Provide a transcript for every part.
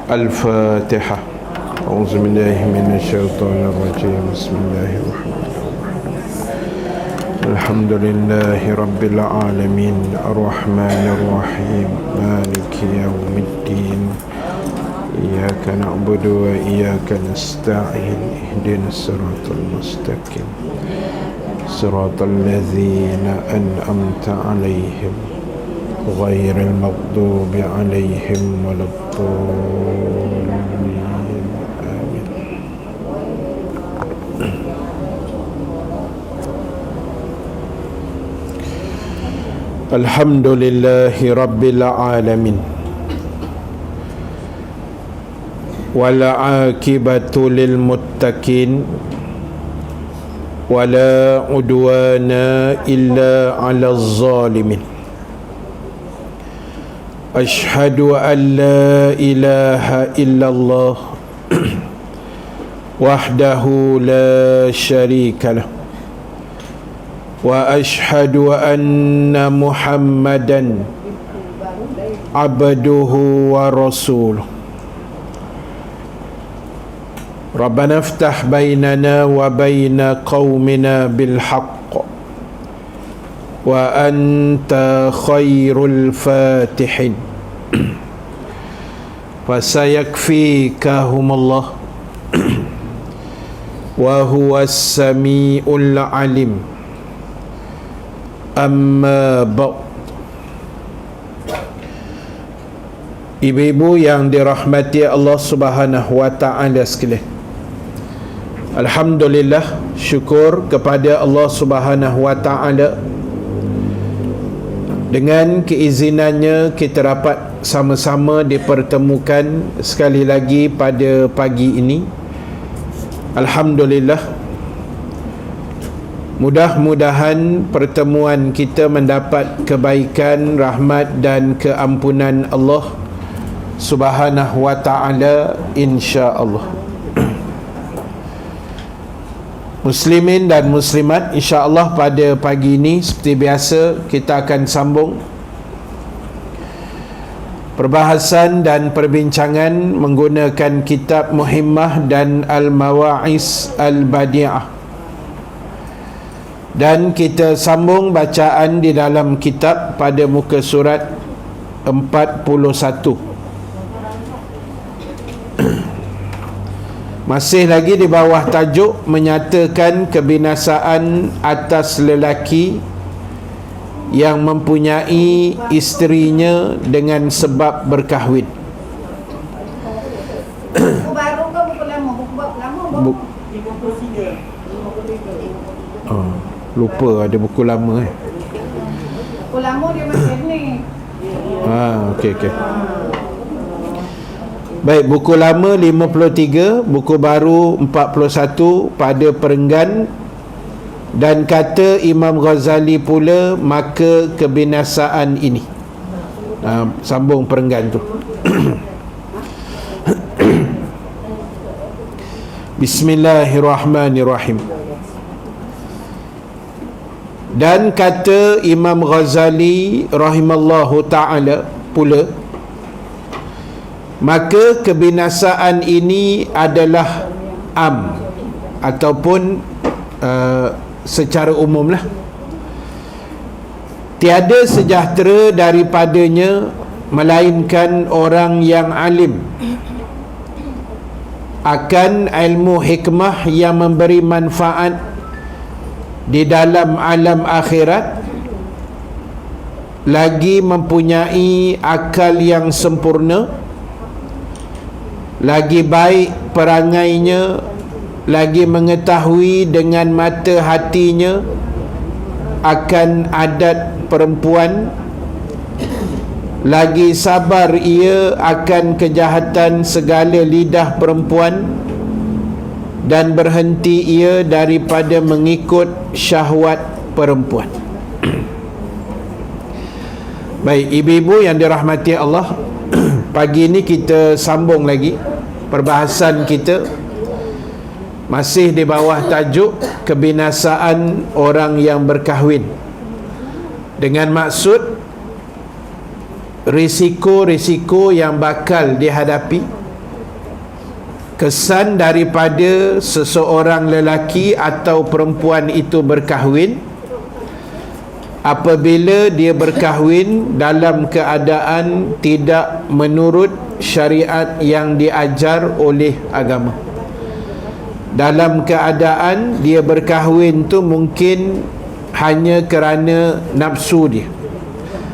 الفاتحة. أعوذ بالله من الشيطان الرجيم. بسم الله الرحمن الرحيم. الحمد لله رب العالمين الرحمن الرحيم مالك يوم الدين إياك نعبد وإياك نستعين اهدنا الصراط المستقيم صراط الذين أنعمت عليهم غير المغضوب عليهم ولا الضالين. آمين. الحمد لله رب العالمين والعاقبة للمتقين ولا عدوان إلا على الظالمين. أشهد أن لا إله إلا الله وحده لا شريك له وأشهد أن محمدا عبده ورسوله. ربنا افتح بيننا وبين قومنا بالحق وأنت خير الفاتحين فسيكفيكهم الله وهو السميع العليم. Amma ba'd. Ibu-ibu yang dirahmati Allah Subhanahu wa taala sekalian, alhamdulillah, syukur kepada Allah Subhanahu wa taala, dengan keizinannya kita dapat sama-sama dipertemukan sekali lagi pada pagi ini. Alhamdulillah, mudah-mudahan pertemuan kita mendapat kebaikan, rahmat dan keampunan Allah Subhanahu wa ta'ala, insya-Allah. Muslimin dan muslimat, insya-Allah pada pagi ini seperti biasa kita akan sambung perbahasan dan perbincangan menggunakan kitab Muhimmah dan Al-Mawa'is Al-Badi'ah. Dan kita sambung bacaan di dalam kitab pada muka surat 41. Masih lagi di bawah tajuk menyatakan kebinasaan atas lelaki yang mempunyai isterinya dengan sebab berkahwin. Buku baru ke buku lama? Buku lama buku 53. Oh, lupa ada buku lama Buku lama dia masih ni. okey. Baik, buku lama 53, buku baru 41 pada perenggan. Dan kata Imam Ghazali pula, maka kebinasaan ini. Sambung perenggan tu. Bismillahirrahmanirrahim. Dan kata Imam Ghazali rahimallahu ta'ala pula, maka kebinasaan ini adalah ataupun secara umumlah, tiada sejahtera daripadanya melainkan orang yang alim akan ilmu hikmah yang memberi manfaat di dalam alam akhirat, lagi mempunyai akal yang sempurna, lagi baik perangainya, lagi mengetahui dengan mata hatinya akan adat perempuan, lagi sabar ia akan kejahatan segala lidah perempuan, dan berhenti ia daripada mengikut syahwat perempuan. Baik, ibu-ibu yang dirahmati Allah, pagi ini kita sambung lagi perbahasan kita, masih di bawah tajuk kebinasaan orang yang berkahwin, dengan maksud risiko-risiko yang bakal dihadapi kesan daripada seseorang lelaki atau perempuan itu berkahwin apabila dia berkahwin dalam keadaan tidak menurut syariat yang diajar oleh agama. Dalam keadaan dia berkahwin tu mungkin hanya kerana nafsu dia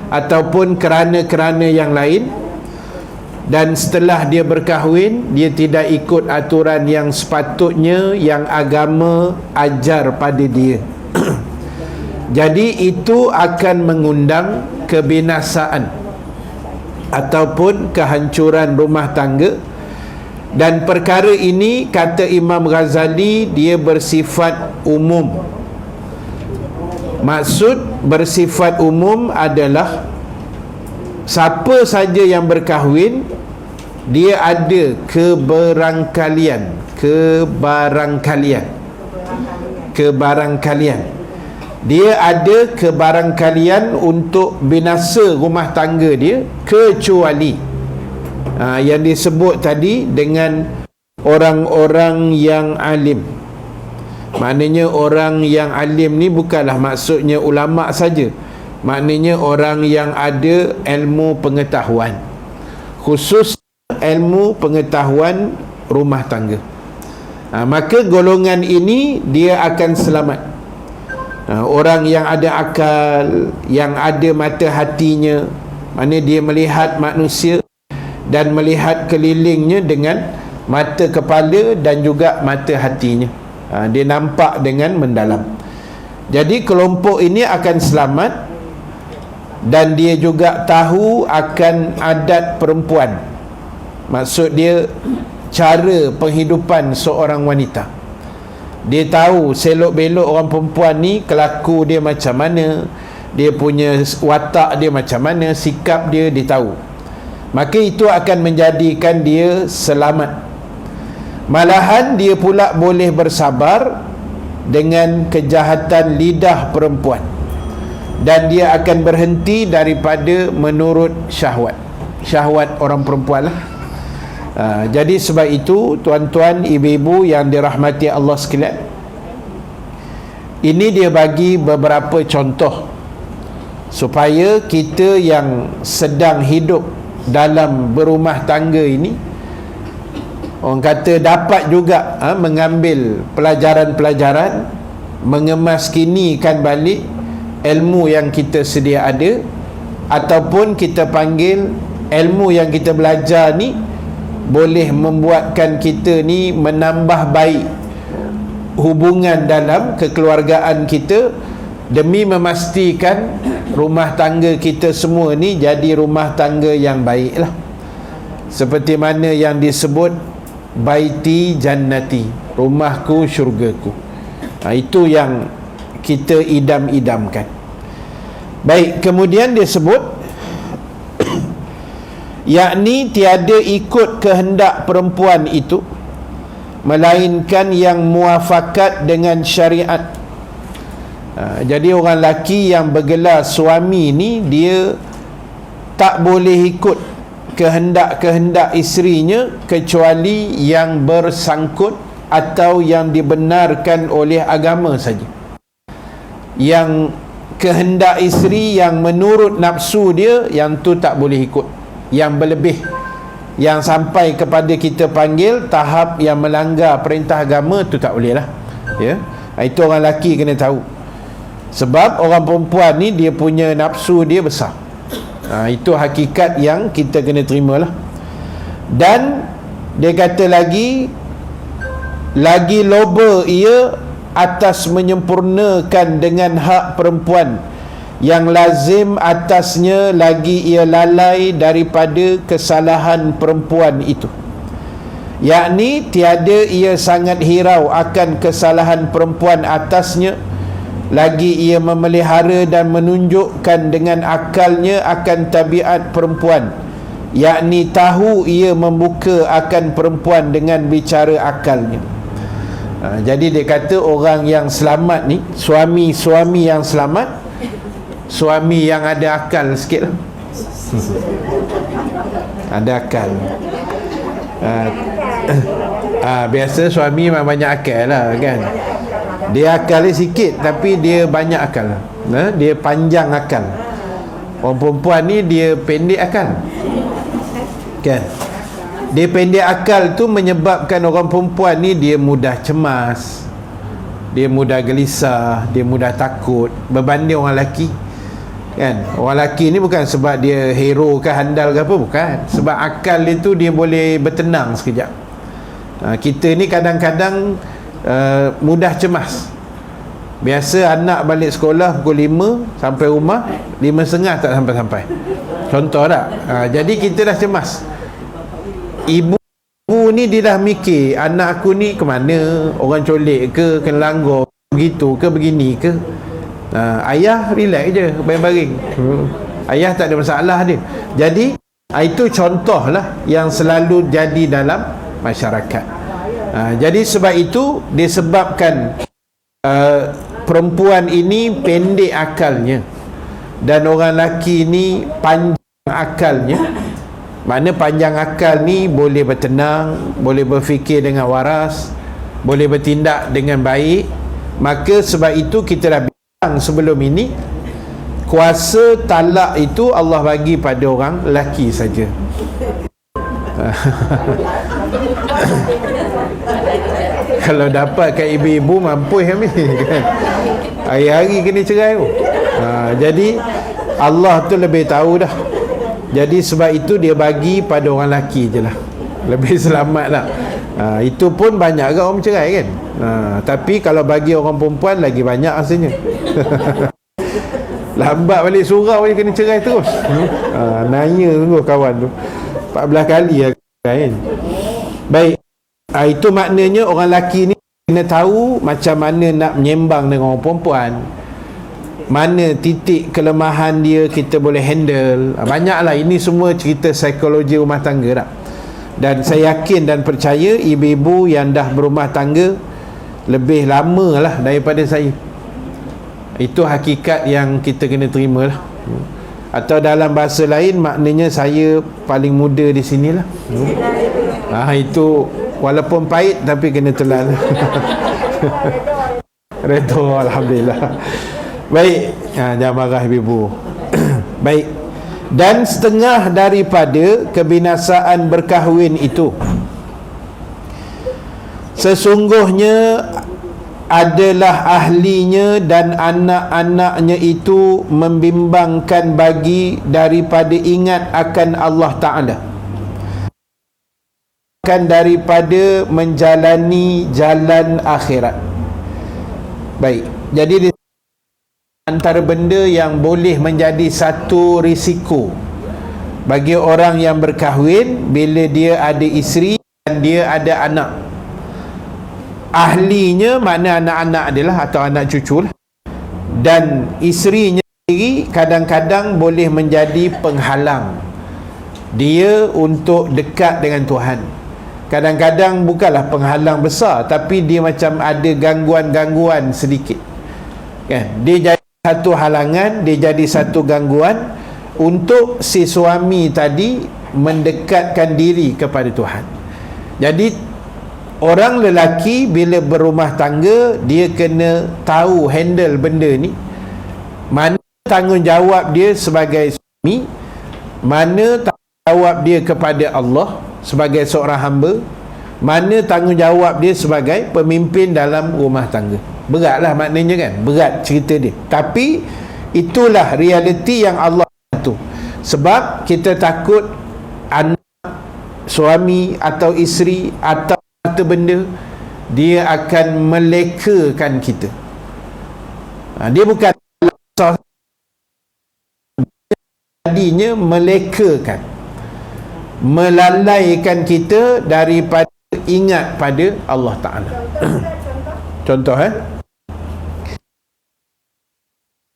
ataupun kerana yang lain, dan setelah dia berkahwin dia tidak ikut aturan yang sepatutnya yang agama ajar pada dia. Jadi itu akan mengundang kebinasaan ataupun kehancuran rumah tangga. Dan perkara ini, kata Imam Ghazali, dia bersifat umum. Maksud bersifat umum adalah siapa saja yang berkahwin, dia ada kebarangkalian. Dia ada kebarangkalian untuk binasa rumah tangga dia, kecuali yang disebut tadi dengan orang-orang yang alim. Maknanya orang yang alim ni bukanlah maksudnya ulama' saja. Maknanya orang yang ada ilmu pengetahuan, khusus ilmu pengetahuan rumah tangga. Maka golongan ini dia akan selamat. Orang yang ada akal, yang ada mata hatinya, mana dia melihat manusia dan melihat kelilingnya dengan mata kepala dan juga mata hatinya. Dia nampak dengan mendalam. Jadi kelompok ini akan selamat, dan dia juga tahu akan adat perempuan. Maksud dia cara penghidupan seorang wanita. Dia tahu selok-belok orang perempuan ni, kelaku dia macam mana, dia punya watak dia macam mana, sikap dia tahu. Maka itu akan menjadikan dia selamat. Malahan dia pula boleh bersabar dengan kejahatan lidah perempuan, dan dia akan berhenti daripada menurut syahwat orang perempuan lah. Jadi sebab itu, tuan-tuan, ibu-ibu yang dirahmati Allah sekalian, ini dia bagi beberapa contoh supaya kita yang sedang hidup dalam berumah tangga ini, orang kata, dapat juga mengambil pelajaran-pelajaran, mengemaskinikan balik ilmu yang kita sedia ada, ataupun kita panggil ilmu yang kita belajar ni boleh membuatkan kita ni menambah baik hubungan dalam kekeluargaan kita, demi memastikan rumah tangga kita semua ni jadi rumah tangga yang baik lah. Seperti mana yang disebut baiti jannati, rumahku syurgaku. Itu yang kita idam-idamkan. Baik, kemudian dia sebut yakni tiada ikut kehendak perempuan itu, melainkan yang muafakat dengan syariat. Jadi orang lelaki yang bergelar suami ni, dia tak boleh ikut kehendak-kehendak isterinya kecuali yang bersangkut atau yang dibenarkan oleh agama saja. Yang kehendak isteri yang menurut nafsu dia, yang tu tak boleh ikut. Yang berlebih, yang sampai kepada kita panggil tahap yang melanggar perintah agama, tu tak boleh lah. Ya? Itu orang lelaki kena tahu. Sebab orang perempuan ni dia punya nafsu dia besar. Itu hakikat yang kita kena terimalah. Dan dia kata lagi loba ia atas menyempurnakan dengan hak perempuan, yang lazim atasnya lagi ia lalai daripada kesalahan perempuan itu. Yakni tiada ia sangat hirau akan kesalahan perempuan atasnya, lagi ia memelihara dan menunjukkan dengan akalnya akan tabiat perempuan, yakni tahu ia membuka akan perempuan dengan bicara akalnya. Jadi dia kata orang yang selamat ni, suami yang selamat, suami yang ada akal sikit lah. Ada akal. Biasa suami memang banyak akal lah kan. Dia akal dia sikit tapi dia banyak akal. Dia panjang akal. Orang perempuan ni dia pendek akal. Kan? Dia pendek akal tu menyebabkan orang perempuan ni dia mudah cemas, dia mudah gelisah, dia mudah takut berbanding orang lelaki. Kan? Orang lelaki ni bukan sebab dia hero ke handal ke apa, bukan. Sebab akal dia tu dia boleh bertenang sekejap. Kita ni kadang-kadang mudah cemas. Biasa anak balik sekolah pukul 5 sampai rumah 5.30 tak sampai-sampai. Contoh tak? Jadi kita dah cemas. Ibu ni dia dah mikir, anak aku ni ke mana, orang colek ke, kena langgar begitu ke, begini ke. Ayah relax je, baring-baring. Ayah tak ada masalah dia. Jadi itu contohlah yang selalu jadi dalam masyarakat. Jadi sebab itu disebabkan perempuan ini pendek akalnya dan orang lelaki ni panjang akalnya. Mana panjang akal ni boleh bertenang, boleh berfikir dengan waras, boleh bertindak dengan baik. Maka sebab itu kita dah bilang sebelum ini, kuasa talak itu Allah bagi pada orang lelaki saja. Kalau dapat kat ibu-ibu mampus kami kan. Hari-hari kena cerai tu. Jadi Allah tu lebih tahu dah. Jadi sebab itu dia bagi pada orang lelaki je lah, lebih selamat lah. Itu pun banyak ke orang bercerai kan. Tapi kalau bagi orang perempuan lagi banyak rasanya. Lambat balik surau je kena cerai terus. Nanya sungguh kawan tu 14 kali lah kan. Baik, itu maknanya orang lelaki ni kena tahu macam mana nak menyembang dengan orang perempuan, mana titik kelemahan dia kita boleh handle. Banyaklah, ini semua cerita psikologi rumah tangga tak. Dan saya yakin dan percaya ibu-ibu yang dah berumah tangga lebih lama lah daripada saya. Itu hakikat yang kita kena terima lah. Atau dalam bahasa lain maknanya saya paling muda di sinilah. Itu walaupun pahit tapi kena telan. Redha, alhamdulillah. Baik, jangan marah ibu. Baik. Dan setengah daripada kebinasaan berkahwin itu sesungguhnya adalah ahlinya dan anak-anaknya itu membimbangkan bagi daripada ingat akan Allah Ta'ala, akan daripada menjalani jalan akhirat. Baik, jadi antara benda yang boleh menjadi satu risiko bagi orang yang berkahwin bila dia ada isteri dan dia ada anak. Ahlinya mana anak-anak dia lah atau anak cucu lah. Dan isterinya sendiri kadang-kadang boleh menjadi penghalang dia untuk dekat dengan Tuhan. Kadang-kadang bukanlah penghalang besar, tapi dia macam ada gangguan-gangguan sedikit kan. Dia jadi satu halangan, dia jadi satu gangguan untuk si suami tadi mendekatkan diri kepada Tuhan. Jadi orang lelaki bila berumah tangga, dia kena tahu handle benda ni. Mana tanggungjawab dia sebagai suami, mana tanggungjawab dia kepada Allah sebagai seorang hamba, mana tanggungjawab dia sebagai pemimpin dalam rumah tangga. Beratlah maknanya kan, berat cerita dia. Tapi itulah realiti yang Allah tu. Sebab kita takut anak, suami atau isteri atau satu benda dia akan melekakan kita. Dia bukan jadinya melekakan, melalaikan kita daripada ingat pada Allah Ta'ala. Contoh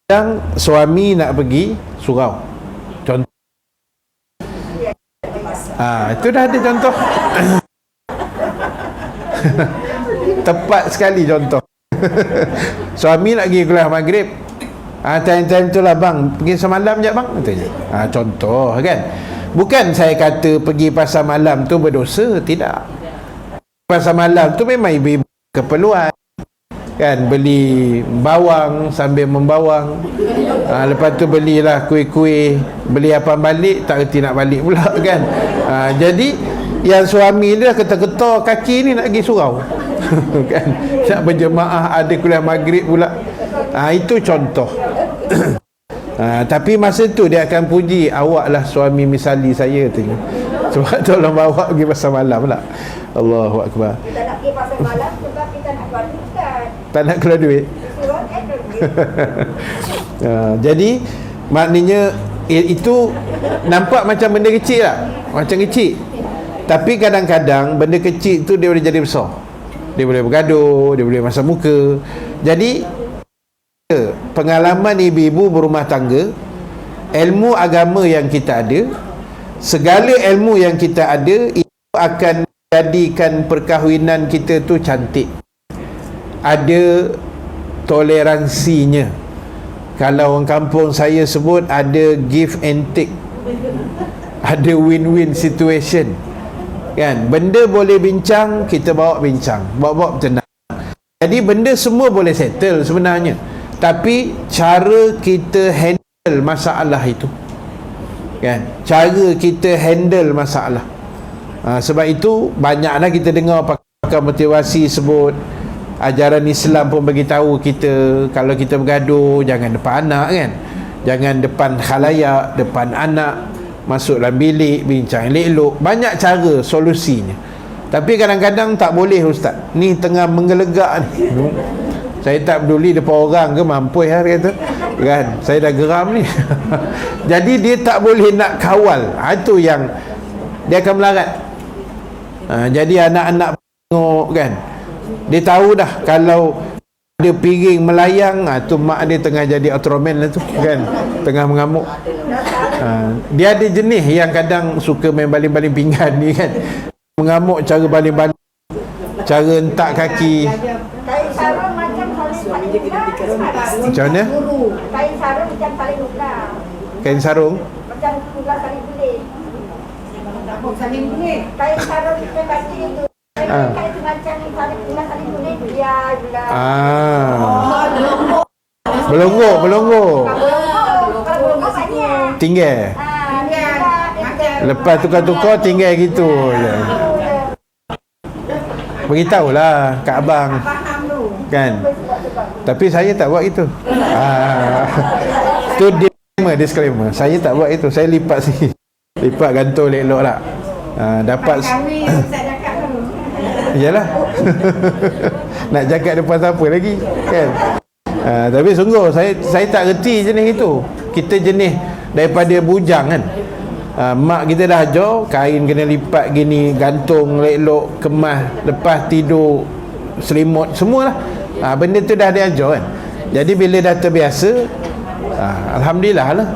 yang suami nak pergi surau, contoh. Itu dah ada contoh. Tepat sekali contoh. Suami nak pergi kelas maghrib, time-time tu lah, bang pergi semalam je bang, katanya. Contoh kan. Bukan saya kata pergi pasar malam tu berdosa, tidak. pasar malam tu memang ibu-ibu keperluan kan, beli bawang sambil membawang. Lepas tu belilah kuih-kuih, beli apa balik, tak reti nak balik pula kan. Jadi yang suami dia ketar-ketar kaki ni nak pergi surau kan, nak berjemaah, ada kuliah maghrib pula. Itu contoh. Tapi masa tu dia akan puji, awaklah suami misali saya tu. Sebab tolong bawa pergi pasar malam pula. Allahu Akbar. Kita nak pergi pasar malam sebab kita nak keluar duit kan. Tak nak keluar duit. Suruh kan duit. Jadi maknanya itu nampak macam benda kecil lah, macam kecil. Tapi kadang-kadang benda kecil tu dia boleh jadi besar. Dia boleh bergaduh, dia boleh masam muka. Jadi pengalaman ibu-ibu berumah tangga, ilmu agama yang kita ada, segala ilmu yang kita ada, itu akan jadikan perkahwinan kita tu cantik. Ada toleransinya. Kalau orang kampung saya sebut, ada give and take, ada win-win situation kan. Benda boleh bincang, kita bawa bincang, bawa tenang. Jadi benda semua boleh settle sebenarnya, tapi cara kita handle masalah itu kan, cara kita handle masalah. Sebab itu banyaklah kita dengar pakar motivasi sebut, ajaran Islam pun bagi tahu kita, kalau kita bergaduh jangan depan anak kan, jangan depan khalayak, depan anak, masuk dalam bilik bincang elok-elok. Banyak cara solusinya, tapi kadang-kadang tak boleh ustaz, ni tengah menggelegak ni, saya tak peduli depan orang ke, mampus lah kata kan, saya dah geram ni. Jadi dia tak boleh nak kawal. Itu yang dia akan melarat. Jadi anak-anak tengok kan, dia tahu dah kalau ada piring melayang, tu mak dia tengah jadi Ultraman lah tu kan, tengah mengamuk. Dia ada jenis yang kadang suka main baling-baling pinggan ni kan, mengamuk cara baling-baling, cara hentak kaki. Kain sarung macam paling mudah. Macam mana? Kain sarung macam paling mudah. Kain sarung Macam tulang saling kulit. Saling kulit. Kain sarung kita kasih itu. Kain macam tulang saling kulit dia juga. Belonggok Kalau belum banyak. tinggal. Lepas tukar-tukar tinggal gitu je. Beritahulah kat abang kan. Tapi saya tak buat itu. Tu disclaimer. Saya tak buat itu. Saya lipat sini. Lipat gantung elok-elok lah. Dapat Kami Ustaz cakap dulu. Yalah. Nak cakap depan siapa lagi kan. Tapi sungguh saya tak reti jenis itu. Kita jenis daripada bujang kan. Mak kita dah ajar kain kena lipat gini, gantung elok-elok, kemas, lepas tidur selimut, semualah. Benda tu dah diajar kan. Jadi bila dah terbiasa, alhamdulillah lah.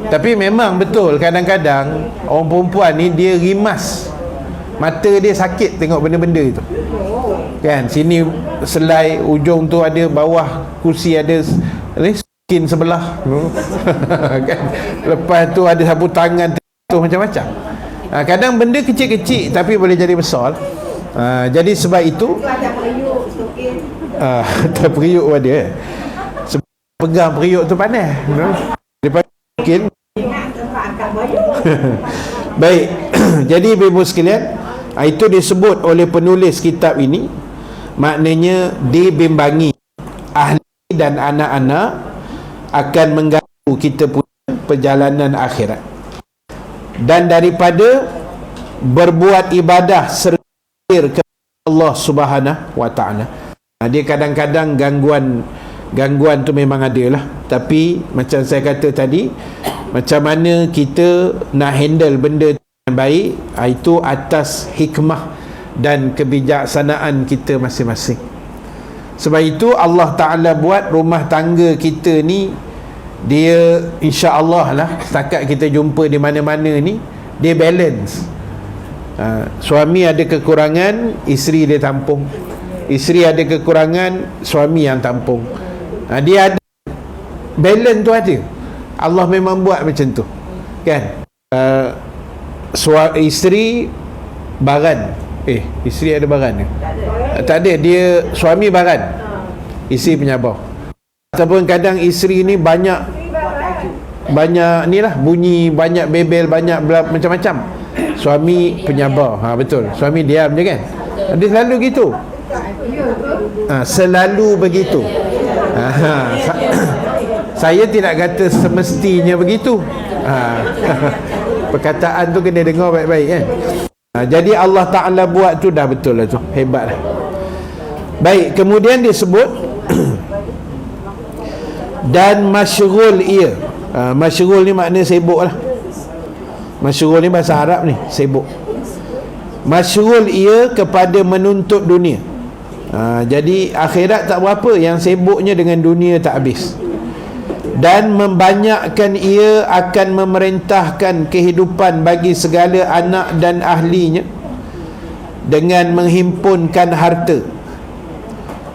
Tapi memang betul kadang-kadang orang perempuan ni dia rimas, mata dia sakit tengok benda-benda itu kan. Sini selai ujung tu ada, bawah kursi ada skin sebelah kan. Lepas tu ada sapu tangan tu, macam-macam. Kadang benda kecil-kecil tapi boleh jadi besar. Jadi sebab itu Ada periuk sikit. terperiuk ada. Sebab pegang periuk tu panas. Daripada mungkin. Baik. Jadi ibu sekalian, itu disebut oleh penulis kitab ini, maknanya dibimbangi ahli dan anak-anak akan mengganggu kita punya perjalanan akhirat. Dan daripada berbuat ibadah serta ke Allah Subhanahu wa taala. Dia kadang-kadang gangguan tu memang ada lah. Tapi macam saya kata tadi, macam mana kita nak handle benda dengan baik, itu atas hikmah dan kebijaksanaan kita masing-masing. Sebab itu Allah Ta'ala buat rumah tangga kita ni, dia insya-Allah lah, setakat kita jumpa di mana-mana ni, dia balance. Suami ada kekurangan, isteri dia tampung. Isteri ada kekurangan, suami yang tampung. Dia ada balance tu ada. Allah memang buat macam tu kan. Isteri baran, Isteri ada baran ke? Tak ada, dia suami baran, isteri penyabar. Ataupun kadang isteri ni banyak ni lah, bunyi, banyak bebel, banyak macam-macam. Suami penyabar. Betul, suami diam je kan. Dia selalu gitu. Selalu begitu. Saya tidak kata semestinya begitu. Perkataan tu kena dengar baik-baik kan. Jadi Allah Ta'ala buat tu dah betul lah tu. Hebat lah. Baik, kemudian disebut dan masyrul ia. Masyrul ni makna sibuk lah. Masyrul ni bahasa Arab ni, sibuk. Masyrul ia kepada menuntut dunia. Jadi akhirat tak berapa, yang sibuknya dengan dunia tak habis. Dan membanyakkan ia akan memerintahkan kehidupan bagi segala anak dan ahlinya dengan menghimpunkan harta,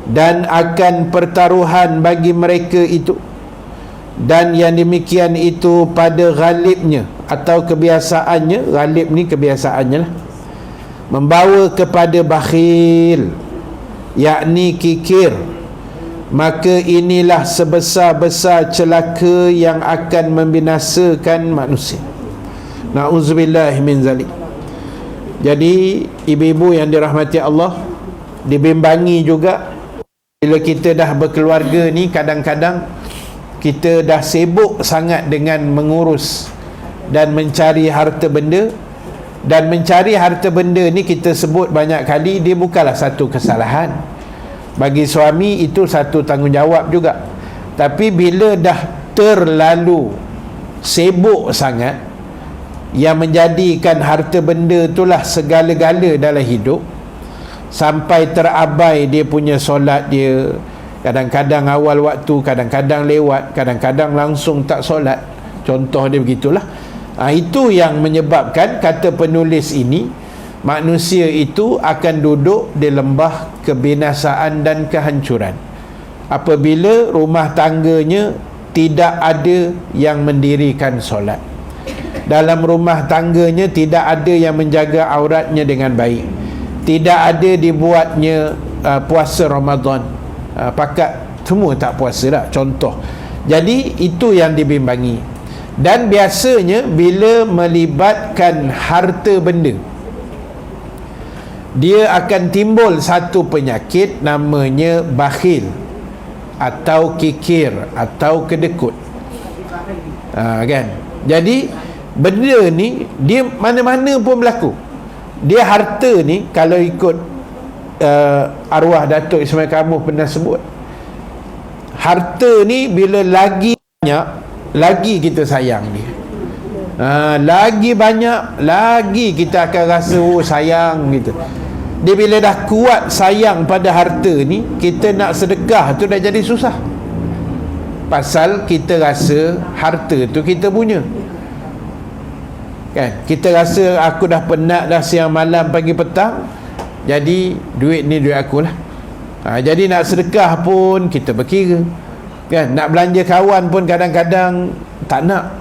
dan akan pertaruhan bagi mereka itu, dan yang demikian itu pada ghalibnya atau kebiasaannya. Ghalib ni kebiasaannya lah, membawa kepada bakhil, yakni kikir. Maka inilah sebesar-besar celaka yang akan membinasakan manusia. Na'udzubillah min zalik. Jadi ibu-ibu yang dirahmati Allah, dibimbangi juga bila kita dah berkeluarga ni, kadang-kadang kita dah sibuk sangat dengan mengurus dan mencari harta benda. Dan mencari harta benda ni kita sebut banyak kali, dia bukanlah satu kesalahan. Bagi suami itu satu tanggungjawab juga. Tapi bila dah terlalu sibuk sangat, yang menjadikan harta benda itulah segala-gala dalam hidup, sampai terabai dia punya solat dia. Kadang-kadang awal waktu, kadang-kadang lewat, kadang-kadang langsung tak solat. Contoh dia begitulah. Itu yang menyebabkan, kata penulis ini, manusia itu akan duduk di lembah kebinasaan dan kehancuran apabila rumah tangganya tidak ada yang mendirikan solat. Dalam rumah tangganya tidak ada yang menjaga auratnya dengan baik. Tidak ada dibuatnya puasa Ramadan. Pakat semua tak puasa dah, contoh. Jadi itu yang dibimbangi. Dan biasanya bila melibatkan harta benda, dia akan timbul satu penyakit namanya bakhil atau kikir atau kedekut. Kan? Jadi benda ni dia mana-mana pun berlaku. Dia harta ni, kalau ikut arwah Datuk Ismail Kamuh pernah sebut, harta ni bila lagi banyak, lagi kita sayang dia. Lagi banyak, lagi kita akan rasa sayang gitu. Dia bila dah kuat sayang pada harta ni, kita nak sedekah tu dah jadi susah. Pasal kita rasa harta tu kita punya. Kan? Kita rasa aku dah penat dah siang malam pagi petang, jadi duit ni duit akulah. Jadi nak sedekah pun kita berkira. Kan? Nak belanja kawan pun kadang-kadang tak nak.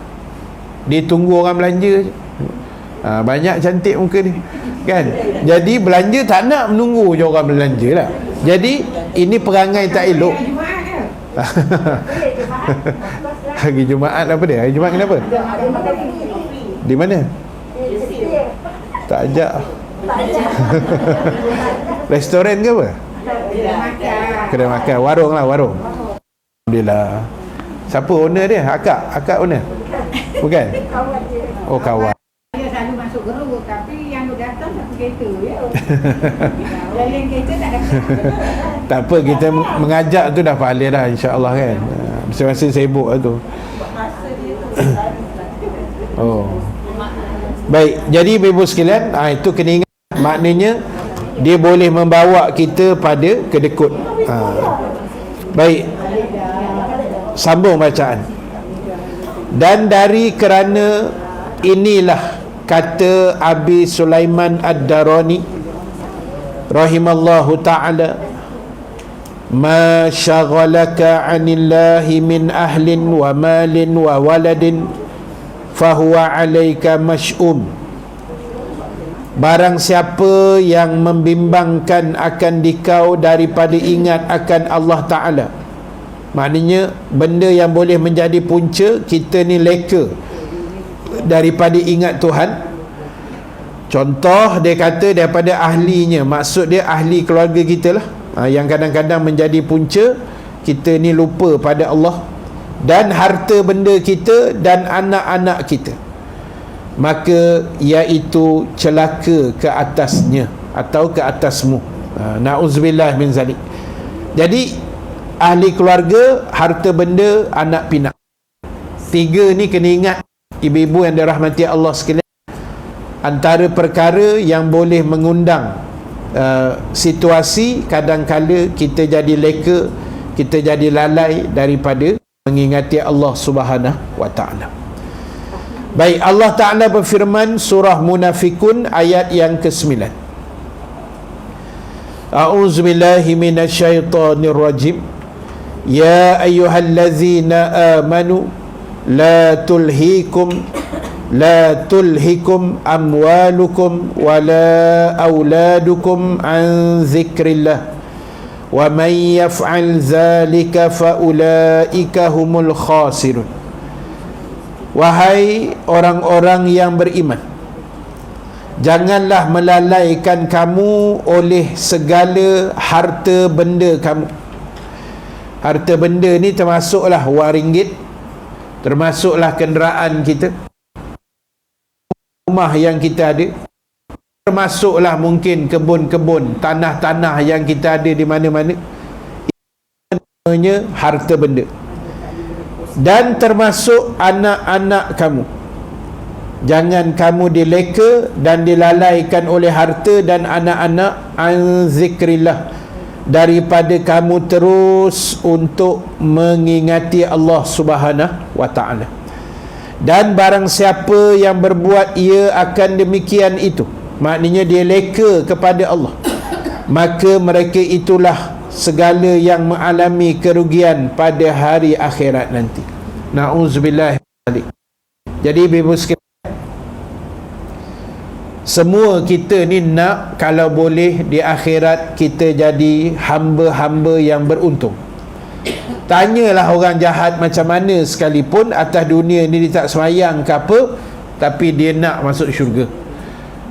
Dia tunggu orang belanja. Banyak cantik muka ni. Kan? Jadi belanja tak nak, menunggu je orang belanja lah. Jadi ini perangai tak elok. Hari Jumaat apa dia? Hari Jumaat kenapa? Di mana? Tak ajak. Restoran ke apa? Kedai makan. Warung lah, warung. Alhamdulillah. Siapa owner dia? Akak owner? Bukan? Oh, kawan. Dia selalu masuk geruk, tapi yang datang satu kereta ya. Lain kereta tak datang. Tak apa, kita mengajak tu dah pahala dah, insya-Allah kan. Masing-masing sibuk lah tu. Oh. Baik, jadi ibu sekalian, itu kena ingat, maknanya dia boleh membawa kita pada kedekut. Baik. Sambung bacaan. Dan dari kerana inilah, kata Abi Sulaiman Ad-Darani rahimallahu ta'ala, ma syaghalaka 'anillahi min ahlin wa malin wa waladin fahuwa 'alaika mash'um barang siapa yang membimbangkan akan dikau daripada ingat akan Allah Ta'ala. Maknanya benda yang boleh menjadi punca kita ni leka daripada ingat Tuhan. Contoh dia kata daripada ahlinya, maksud dia ahli keluarga kita lah, yang kadang-kadang menjadi punca kita ni lupa pada Allah, dan harta benda kita dan anak-anak kita, maka iaitu celaka ke atasnya atau ke atasmu. Na'udzubillah min zalik. Jadi ahli keluarga, harta benda, anak pinak, tiga ni kena ingat ibu-ibu yang dirahmati Allah sekalian. Antara perkara yang boleh mengundang situasi kadang-kala kita jadi leka, kita jadi lalai daripada mengingati Allah Subhanahu wa Ta'ala. Baik, Allah Ta'ala berfirman surah Munafikun ayat yang ke-9. A'udzubillahi minasyaitonirrajim. Ya ayyuhallazina amanu la tulhikum amwalukum wala auladukum an zikrillah wa man yaf'al zalika faulaika humul khasirun. Wahai orang-orang yang beriman, janganlah melalaikan kamu oleh segala harta benda kamu. Harta benda ni termasuklah wang ringgit, termasuklah kenderaan kita, rumah yang kita ada, termasuklah mungkin kebun-kebun, tanah-tanah yang kita ada di mana-mana. Namanya harta benda. Dan termasuk anak-anak kamu. Jangan kamu dileka dan dilalaikan oleh harta dan anak-anak an zikrillah, daripada kamu terus untuk mengingati Allah Subhanahu wa Ta'ala. Dan barang siapa yang berbuat ia akan demikian itu, maknanya dia leka kepada Allah, maka mereka itulah segala yang mengalami kerugian pada hari akhirat nanti. Na'udzubillah. Jadi ibu sekalian, semua kita ni nak kalau boleh di akhirat kita jadi hamba-hamba yang beruntung. Tanyalah orang jahat macam mana sekalipun atas dunia ni dia tak semayang ke apa, tapi dia nak masuk syurga.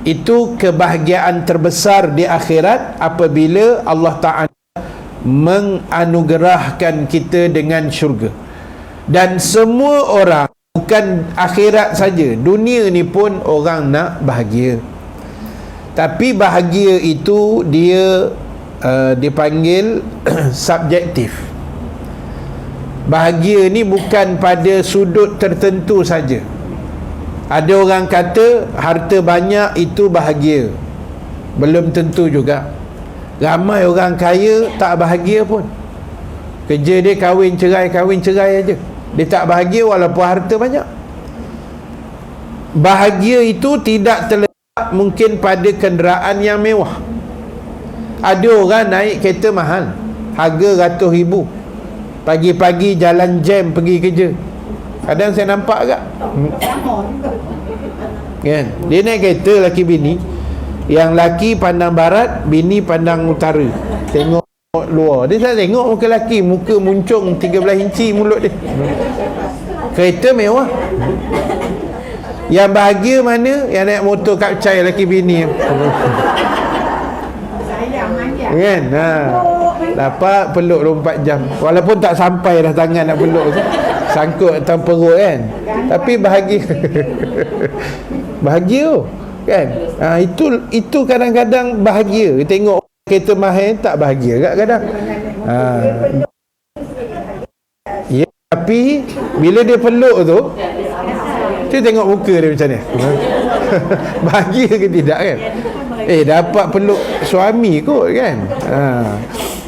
Itu kebahagiaan terbesar di akhirat apabila Allah Ta'ala menganugerahkan kita dengan syurga. Dan semua orang, bukan akhirat saja, dunia ni pun orang nak bahagia. Tapi bahagia itu dia dipanggil subjektif. Bahagia ni bukan pada sudut tertentu saja. Ada orang kata harta banyak itu bahagia, belum tentu juga. Ramai orang kaya tak bahagia pun. Kerja dia kahwin cerai aja. Dia tak bahagia walaupun harta banyak. Bahagia itu tidak terletak mungkin pada kenderaan yang mewah. Ada orang naik kereta mahal, harga ratus ribu, pagi-pagi jalan jam pergi kerja. Kadang saya nampak agak kan? Dia naik kereta laki bini, yang laki pandang barat, bini pandang utara, tengok luar. Dia tak tengok muka laki, muka muncung 13 inci mulut dia. Kereta mewah. Yang bahagia mana? Yang naik motor kapcai laki bini. Sayang manja. Kan? Dapat peluk 24 jam. Walaupun tak sampai dah tangan nak peluk, sangkut atas perut kan. Tapi bahagia. Bahagia kan? Itu kadang-kadang bahagia. Tengok kereta mahal tak bahagia kadang-kadang. Ya, tapi bila dia peluk tu, kita tengok muka dia macam ni. Bahagia ke tidak kan? Dapat peluk suami kot kan.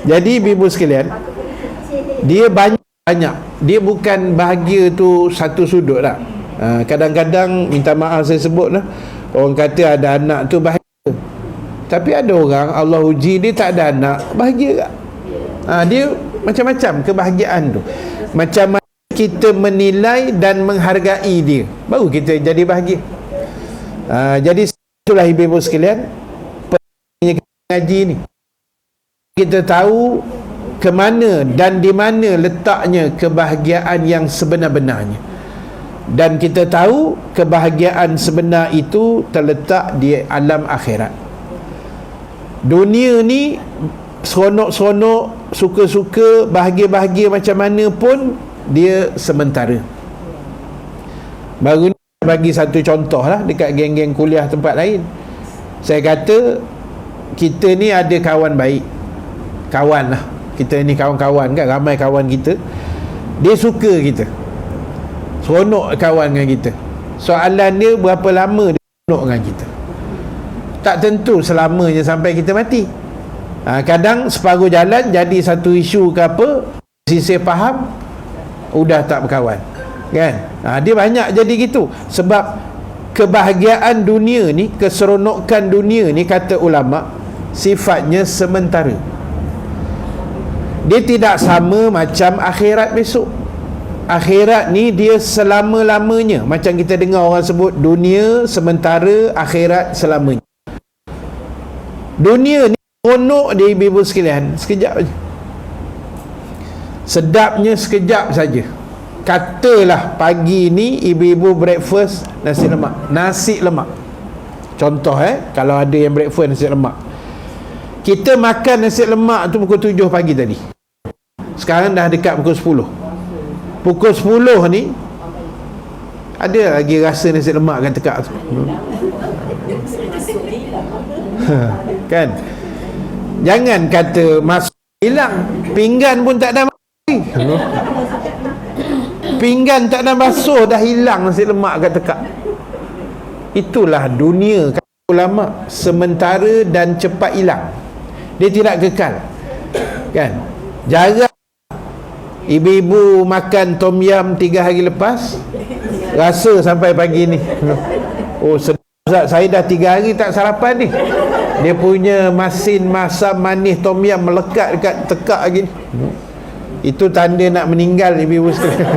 Jadi ibu sekalian, dia banyak. Dia bukan bahagia tu satu sudut lah. Kadang-kadang, minta maaf saya sebut lah, orang kata ada anak tu bahagia. Tapi ada orang Allah uji dia tak ada anak, bahagia tak? Dia macam-macam kebahagiaan tu. Macam mana kita menilai dan menghargai dia, baru kita jadi bahagia. Jadi itulah ibu-ibu sekalian pentingnya ngaji ni. Kita tahu ke mana dan di mana letaknya kebahagiaan yang sebenar-benarnya, dan kita tahu kebahagiaan sebenar itu terletak di alam akhirat. Dunia ni seronok-seronok, suka-suka, bahagia-bahagia macam mana pun, dia sementara. Baru ni bagi satu contoh lah dekat geng-geng kuliah tempat lain. Saya kata kita ni ada kawan baik, kawan lah, kita ni kawan-kawan kan, ramai kawan kita, dia suka kita, seronok kawan dengan kita. Soalan dia berapa lama dia seronok dengan kita? Tak tentu selamanya sampai kita mati. Kadang separuh jalan jadi satu isu ke apa, sisi faham, udah tak berkawan kan. Dia banyak jadi gitu. Sebab kebahagiaan dunia ni, keseronokan dunia ni, kata ulama, sifatnya sementara. Dia tidak sama macam akhirat besok. Akhirat ni dia selama-lamanya. Macam kita dengar orang sebut, dunia sementara, akhirat selamanya. Dunia ni seronok dia, ibu-ibu sekalian, sekejap saja. Sedapnya sekejap saja. Katalah pagi ni ibu-ibu breakfast nasi lemak. Contoh kalau ada yang breakfast nasi lemak. Kita makan nasi lemak tu pukul 7 pagi tadi. Sekarang dah dekat pukul 10. Pukul 10 ni ada lagi rasa nasi lemak kan tekak tu. Kan? Jangan kata masuk hilang, pinggan pun tak ada mati. Pinggan tak ada basuh dah hilang nasi lemak kat tekak. Itulah dunia, kata ulama, sementara dan cepat hilang. Dia tidak kekal. Kan? Jarang ibu-ibu makan tom yam 3 hari lepas rasa sampai pagi ni. Oh sedap Ustaz, saya dah 3 hari tak sarapan ni. Dia punya masin masam manis tom yam melekat dekat tekak lagi ni. Itu tanda nak meninggal, ibu-ibu sekalian.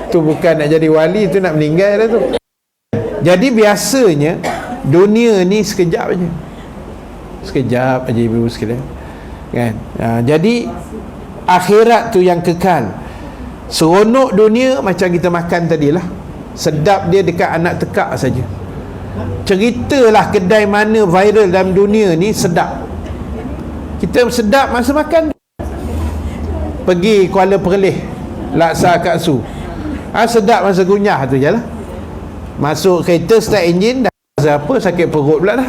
Itu bukan nak jadi wali, itu nak meninggal dah tu. Jadi biasanya dunia ni sekejap aja. Sekejap aja, ibu-ibu sekalian. Kan? Jadi akhirat tu yang kekal. Seronok dunia macam kita makan tadilah. Sedap dia dekat anak tekak saja. Ceritalah kedai mana viral dalam dunia ni sedap. Kita sedap masa makan. Pergi Kuala Perlis, laksa Kak Su, sedap masa kunyah tu je lah. Masuk kereta, start enjin, dah rasa apa, sakit perut pula dah.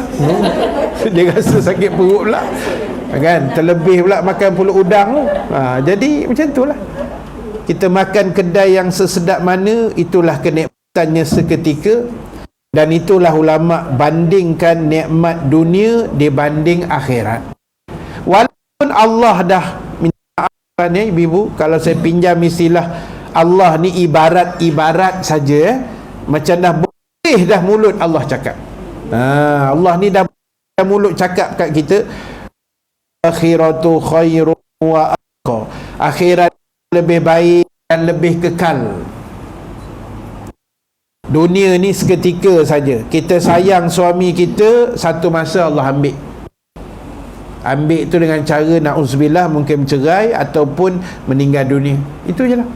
Dia rasa sakit perut pula kan, terlebih pula makan pulut udang tu. Jadi macam tu lah. Kita makan kedai yang sesedap mana, itulah kenikmatannya seketika. Dan itulah ulama bandingkan nikmat dunia dibanding akhirat. Walaupun Allah dah ni, ibu-ibu, kalau saya pinjam istilah Allah ni ibarat saja, macam dah boleh dah mulut Allah cakap. Allah ni dah mulut cakap kat kita, akhiratu khairu wa abqa, akhirat lebih baik dan lebih kekal. Dunia ni seketika saja. Kita sayang suami kita, satu masa Allah ambil tu dengan cara na'udzubillah, mungkin bercerai ataupun meninggal dunia. Itu je lah.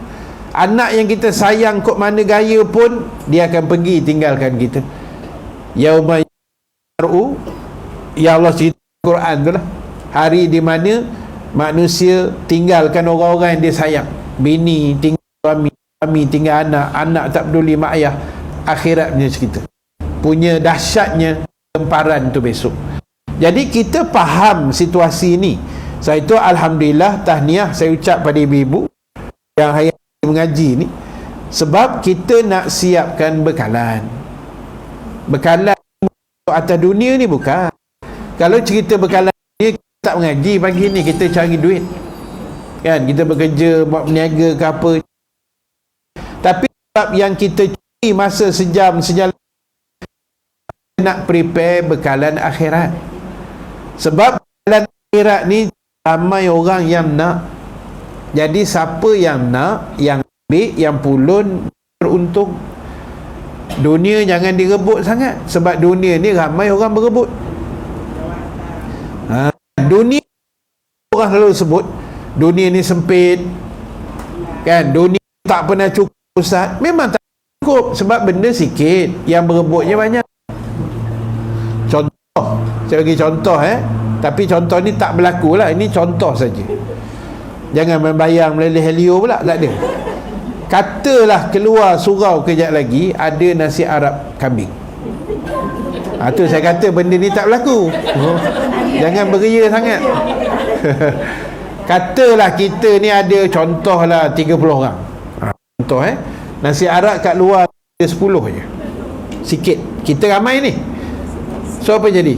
Anak yang kita sayang kok mana gaya pun, dia akan pergi tinggalkan kita. Yauma yar'u, ya Allah cerita Quran tu lah, hari di mana manusia tinggalkan orang-orang yang dia sayang. Bini tinggal suami, suami tinggal anak, anak tak peduli mak ayah. Akhirat punya cerita, punya dahsyatnya temparan tu besok. Jadi kita faham situasi ni. Saya itu alhamdulillah, tahniah saya ucap pada ibu-ibu yang hari mengaji ni, sebab kita nak siapkan bekalan. Bekalan untuk atas dunia ni bukan. Kalau cerita bekalan dia, kita tak mengaji pagi ni, kita cari duit. Kan, kita bekerja, buat berniaga ke apa. Tapi sebab yang kita cari masa sejam nak prepare bekalan akhirat. Sebab bekalan akhirat ni ramai orang yang nak. Jadi siapa yang nak, yang ambil, yang pulun, beruntung. dunia jangan direbut sangat, sebab dunia ni ramai orang berebut. Dunia, orang selalu sebut dunia ni sempit kan, dunia tak pernah cukup. Ustaz, memang tak cukup sebab benda sikit, yang berebutnya banyak. Contoh, saya bagi contoh tapi contoh ni tak berlaku lah, ini contoh saja. Jangan membayang meleleh helio pula, tak ada. Katalah keluar surau kejap lagi ada nasi Arab kambing. Tu saya kata benda ni tak berlaku. Jangan beria sangat. Katalah kita ni ada contohlah 30 orang. Contoh nasi Arab kat luar ada 10 je. Sikit. Kita ramai ni. So apa jadi?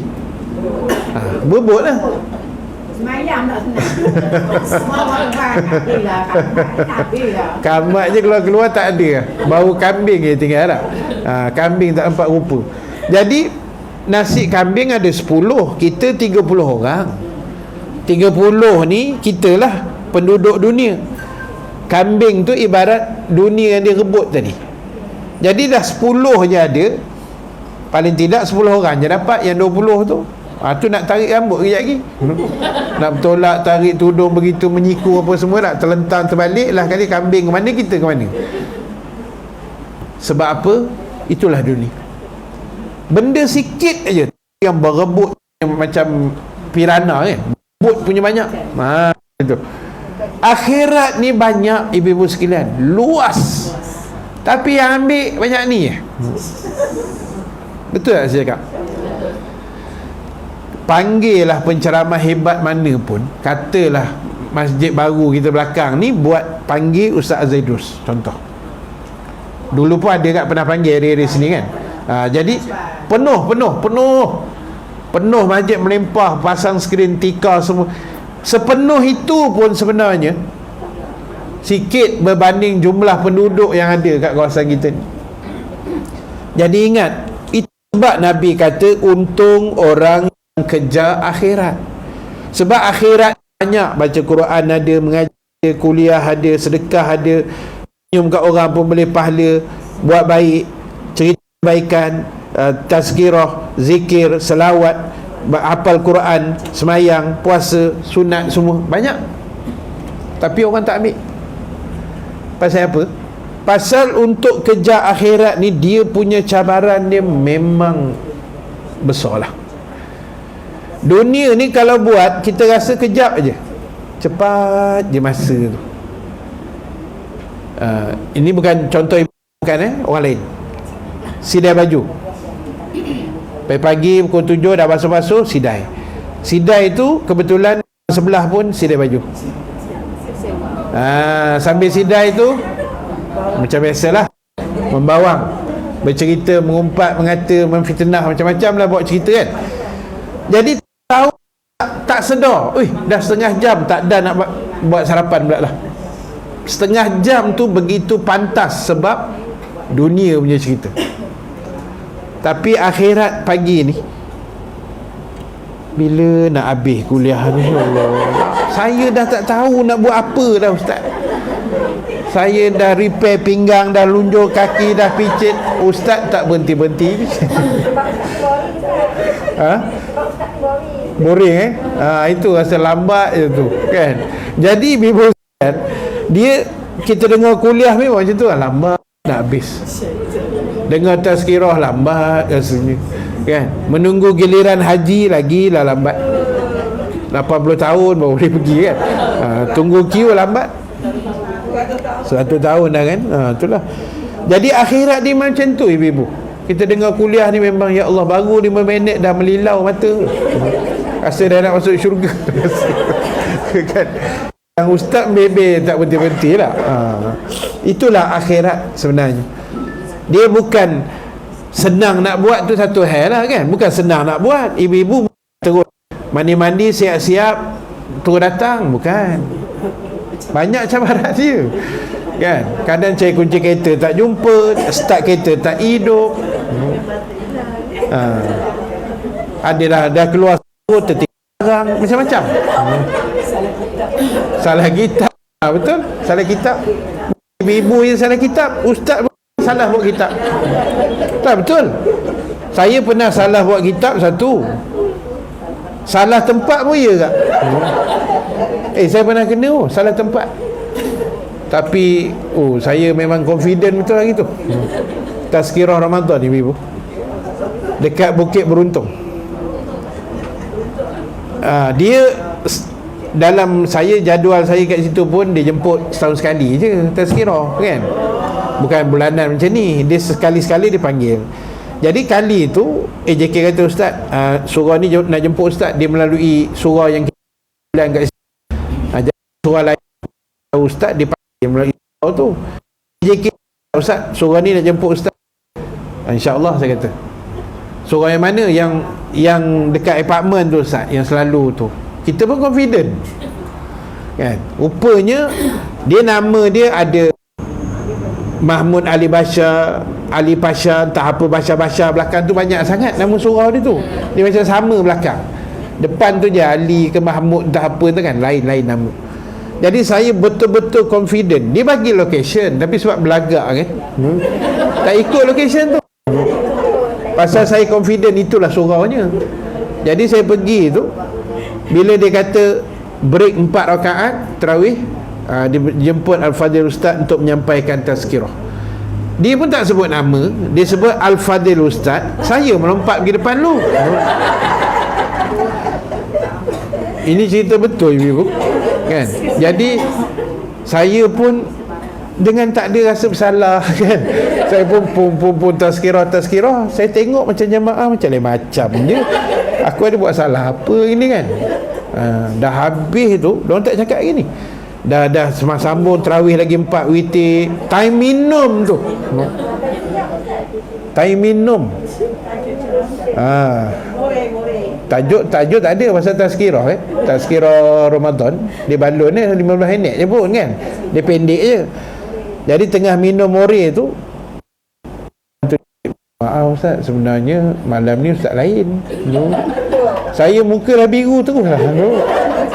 Berebut lah. Semayang tak senang. Semua orang habis lah. Kamat je keluar-keluar tak ada. Bau kambing je tinggal lah. Kambing tak nampak rupa. Jadi nasi kambing ada 10, kita 30 orang. 30 ni kita lah penduduk dunia. Kambing tu ibarat dunia yang direbut tadi. Jadi dah 10 je ada. Paling tidak 10 orang je dapat. Yang 20 tu tu nak tarik rambut kejap lagi. Nak bertolak, tarik tudung begitu, menyiku apa semua, nak terlentang terbalik lah kali. Kambing ke mana, kita ke mana. Sebab apa? Itulah dunia. Benda sikit aja yang berebut, yang macam pirana kan, berebut punya banyak. Itu. Akhirat ni banyak ibu-ibu sekalian, luas, tapi yang ambil banyak ni. Betul tak saya cakap? Panggillah penceramah hebat mana pun, katalah masjid baru kita belakang ni buat panggil Ustaz Zaidus contoh. Dulu pun ada kat pernah panggil area sini kan. Jadi penuh masjid melimpah, pasang skrin tikar semua. Sepenuh itu pun sebenarnya sikit berbanding jumlah penduduk yang ada kat kawasan kita ni. Jadi ingat, itu sebab Nabi kata untung orang kejar akhirat. Sebab akhirat banyak, baca Quran ada, mengajar, kuliah ada, sedekah ada, senyum kat orang pun boleh pahala, buat baik, cerita kebaikan, tazkirah, zikir, selawat, hafal Quran, semayang, puasa, sunat, semua banyak. Tapi orang tak ambil. Pasal apa? Pasal untuk kejar akhirat ni, dia punya cabaran dia memang besar lah. Dunia ni kalau buat, kita rasa kejap aje, cepat je masa tu. Ini bukan contoh, bukan orang lain. Sidai baju, pagi-pagi pukul 7 dah basuh-basuh, sidai tu kebetulan sebelah pun sidai baju. Sambil sidai tu macam biasalah, membawang, bercerita, mengumpat, mengata, memfitnah, macam-macam lah buat cerita kan. Jadi tahu tak sedar, dah setengah jam tak ada nak buat sarapan pula lah. Setengah jam tu begitu pantas sebab dunia punya cerita. Tapi akhirat pagi ni, bila nak habis kuliah ni, Allah, saya dah tak tahu nak buat apa dah Ustaz. Saya dah repair pinggang, dah lunjur kaki, dah picit. Ustaz tak berhenti-berhenti. Boring itu rasa lambat je tu kan. Jadi bibu Ustaz, dia, kita dengar kuliah memang macam tu lah, lambat nak habis. Dengar tazkirah lambat rasanya kan. Menunggu giliran haji lagi lah lambat. 80 tahun baru boleh pergi kan. Tunggu queue lambat 1 tahun dah kan. Itulah. Jadi akhirat ni macam tu ibu-ibu. Kita dengar kuliah ni memang, ya Allah, baru 5 minit dah melilau mata. Rasa dah nak masuk syurga. Kan. Yang ustaz bebe tak berhenti-berhenti lah. Itulah akhirat sebenarnya. Dia bukan senang nak buat tu satu hal lah kan. Bukan senang nak buat. Ibu-ibu terus mandi-mandi, siap-siap, terus datang. Bukan. Banyak cabaran dia kan. Kadang cari kunci kereta tak jumpa, start kereta tak hidup. Ada dah keluar tertinggal, macam-macam. Salah kitab. Betul, salah kitab. Ibu-ibu yang salah kitab, ustaz pun salah buat kitab. Tak betul. Saya pernah salah buat kitab satu. Salah tempat pun ya tak? Saya pernah kena salah tempat. Tapi saya memang confident betul hari tu. Tazkirah Ramadan ni ibu, dekat Bukit Beruntung. Dia dalam jadual saya kat situ pun dia jemput setahun sekali je tazkirah kan. Bukan bulanan macam ni. Dia sekali-sekali dia panggil. Jadi kali tu JK kata, ustaz, surah ni nak jemput ustaz, dia melalui surah yang kita bilang kat situ. Jadi surah lain ustaz dia panggil melalui surah tu. JK, ustaz, surah ni nak jemput ustaz. InsyaAllah saya kata. Surah yang mana? Yang dekat apartmen tu ustaz, yang selalu tu. Kita pun confident kan. Rupanya dia nama dia ada Mahmud Ali Bashar, Ali Pasha, entah apa Bashar belakang tu banyak sangat nama surah dia tu. Dia macam sama belakang. Depan tu je Ali ke Mahmud entah apa tu kan, lain-lain nama. Jadi saya betul-betul confident. Dia bagi location tapi sebab belagak kan, tak ikut location tu. Pasal saya confident itulah surahnya. Jadi saya pergi tu, bila dia kata break 4 rakaat tarawih, dia jemput Al-Fadhil Ustaz untuk menyampaikan tazkirah. Dia pun tak sebut nama, dia sebut Al-Fadhil Ustaz. Saya melompat pergi depan lu. Ini cerita betul ibu kan. Jadi saya pun dengan tak ada rasa bersalah kan, saya pun tazkirah. Saya tengok macam jemaah macam lain macam je. Aku ada buat salah apa ini kan. Dah habis tu diorang tak cakap gini. Dah sambung tarawih lagi 4 witir. Time minum tu. Time minum. Tajuk tak ada pasal tazkirah Tazkirah Ramadan. Dia balon 15 minit je pun kan. Dia pendek je. Jadi tengah minum more tu, maaf ustaz, sebenarnya malam ni ustaz lain. Saya muka dah biru terus lah.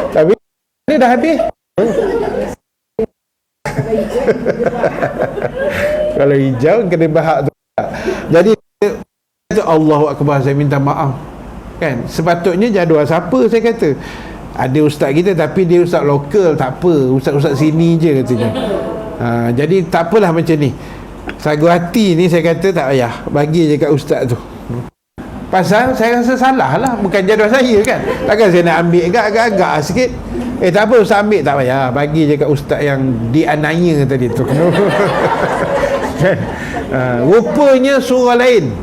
Tapi ni dah habis. Kalau hijau kena bahak tu. Jadi Allahu Akbar, saya minta maaf kan. Sepatutnya jadual siapa, saya kata ada ustaz kita tapi dia ustaz lokal, tak apa, ustaz-ustaz sini je katanya. Jadi tak apalah macam ni. Sagu hati ni saya kata tak payah, bagi je kat ustaz tu. Pasal saya rasa salah lah, bukan jadual saya kan. Takkan saya nak ambil agak-agak sikit. Tak apa ustaz ambil, tak payah, bagi je kat ustaz yang dianiaya tadi tu. Rupanya surah lain,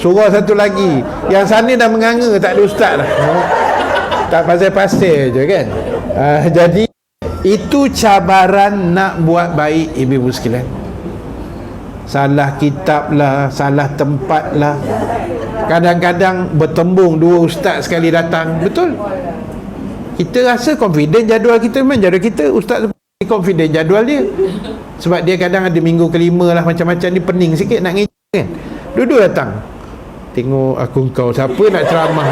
surah satu lagi. Yang sana dah menganga, tak ada ustaz dah. Tak pasal-pasal je kan. Jadi itu cabaran nak buat baik ibu-ibu sekalian. Salah kitab lah, salah tempat lah. Kadang-kadang bertembung 2 ustaz sekali datang. Betul. Kita rasa confident jadual kita, memang jadual kita. Ustaz confident jadual dia. Sebab dia kadang ada minggu kelima lah, macam-macam ni pening sikit nak ngejak kan. Dua-dua datang. Tengok aku kau, siapa nak ceramah.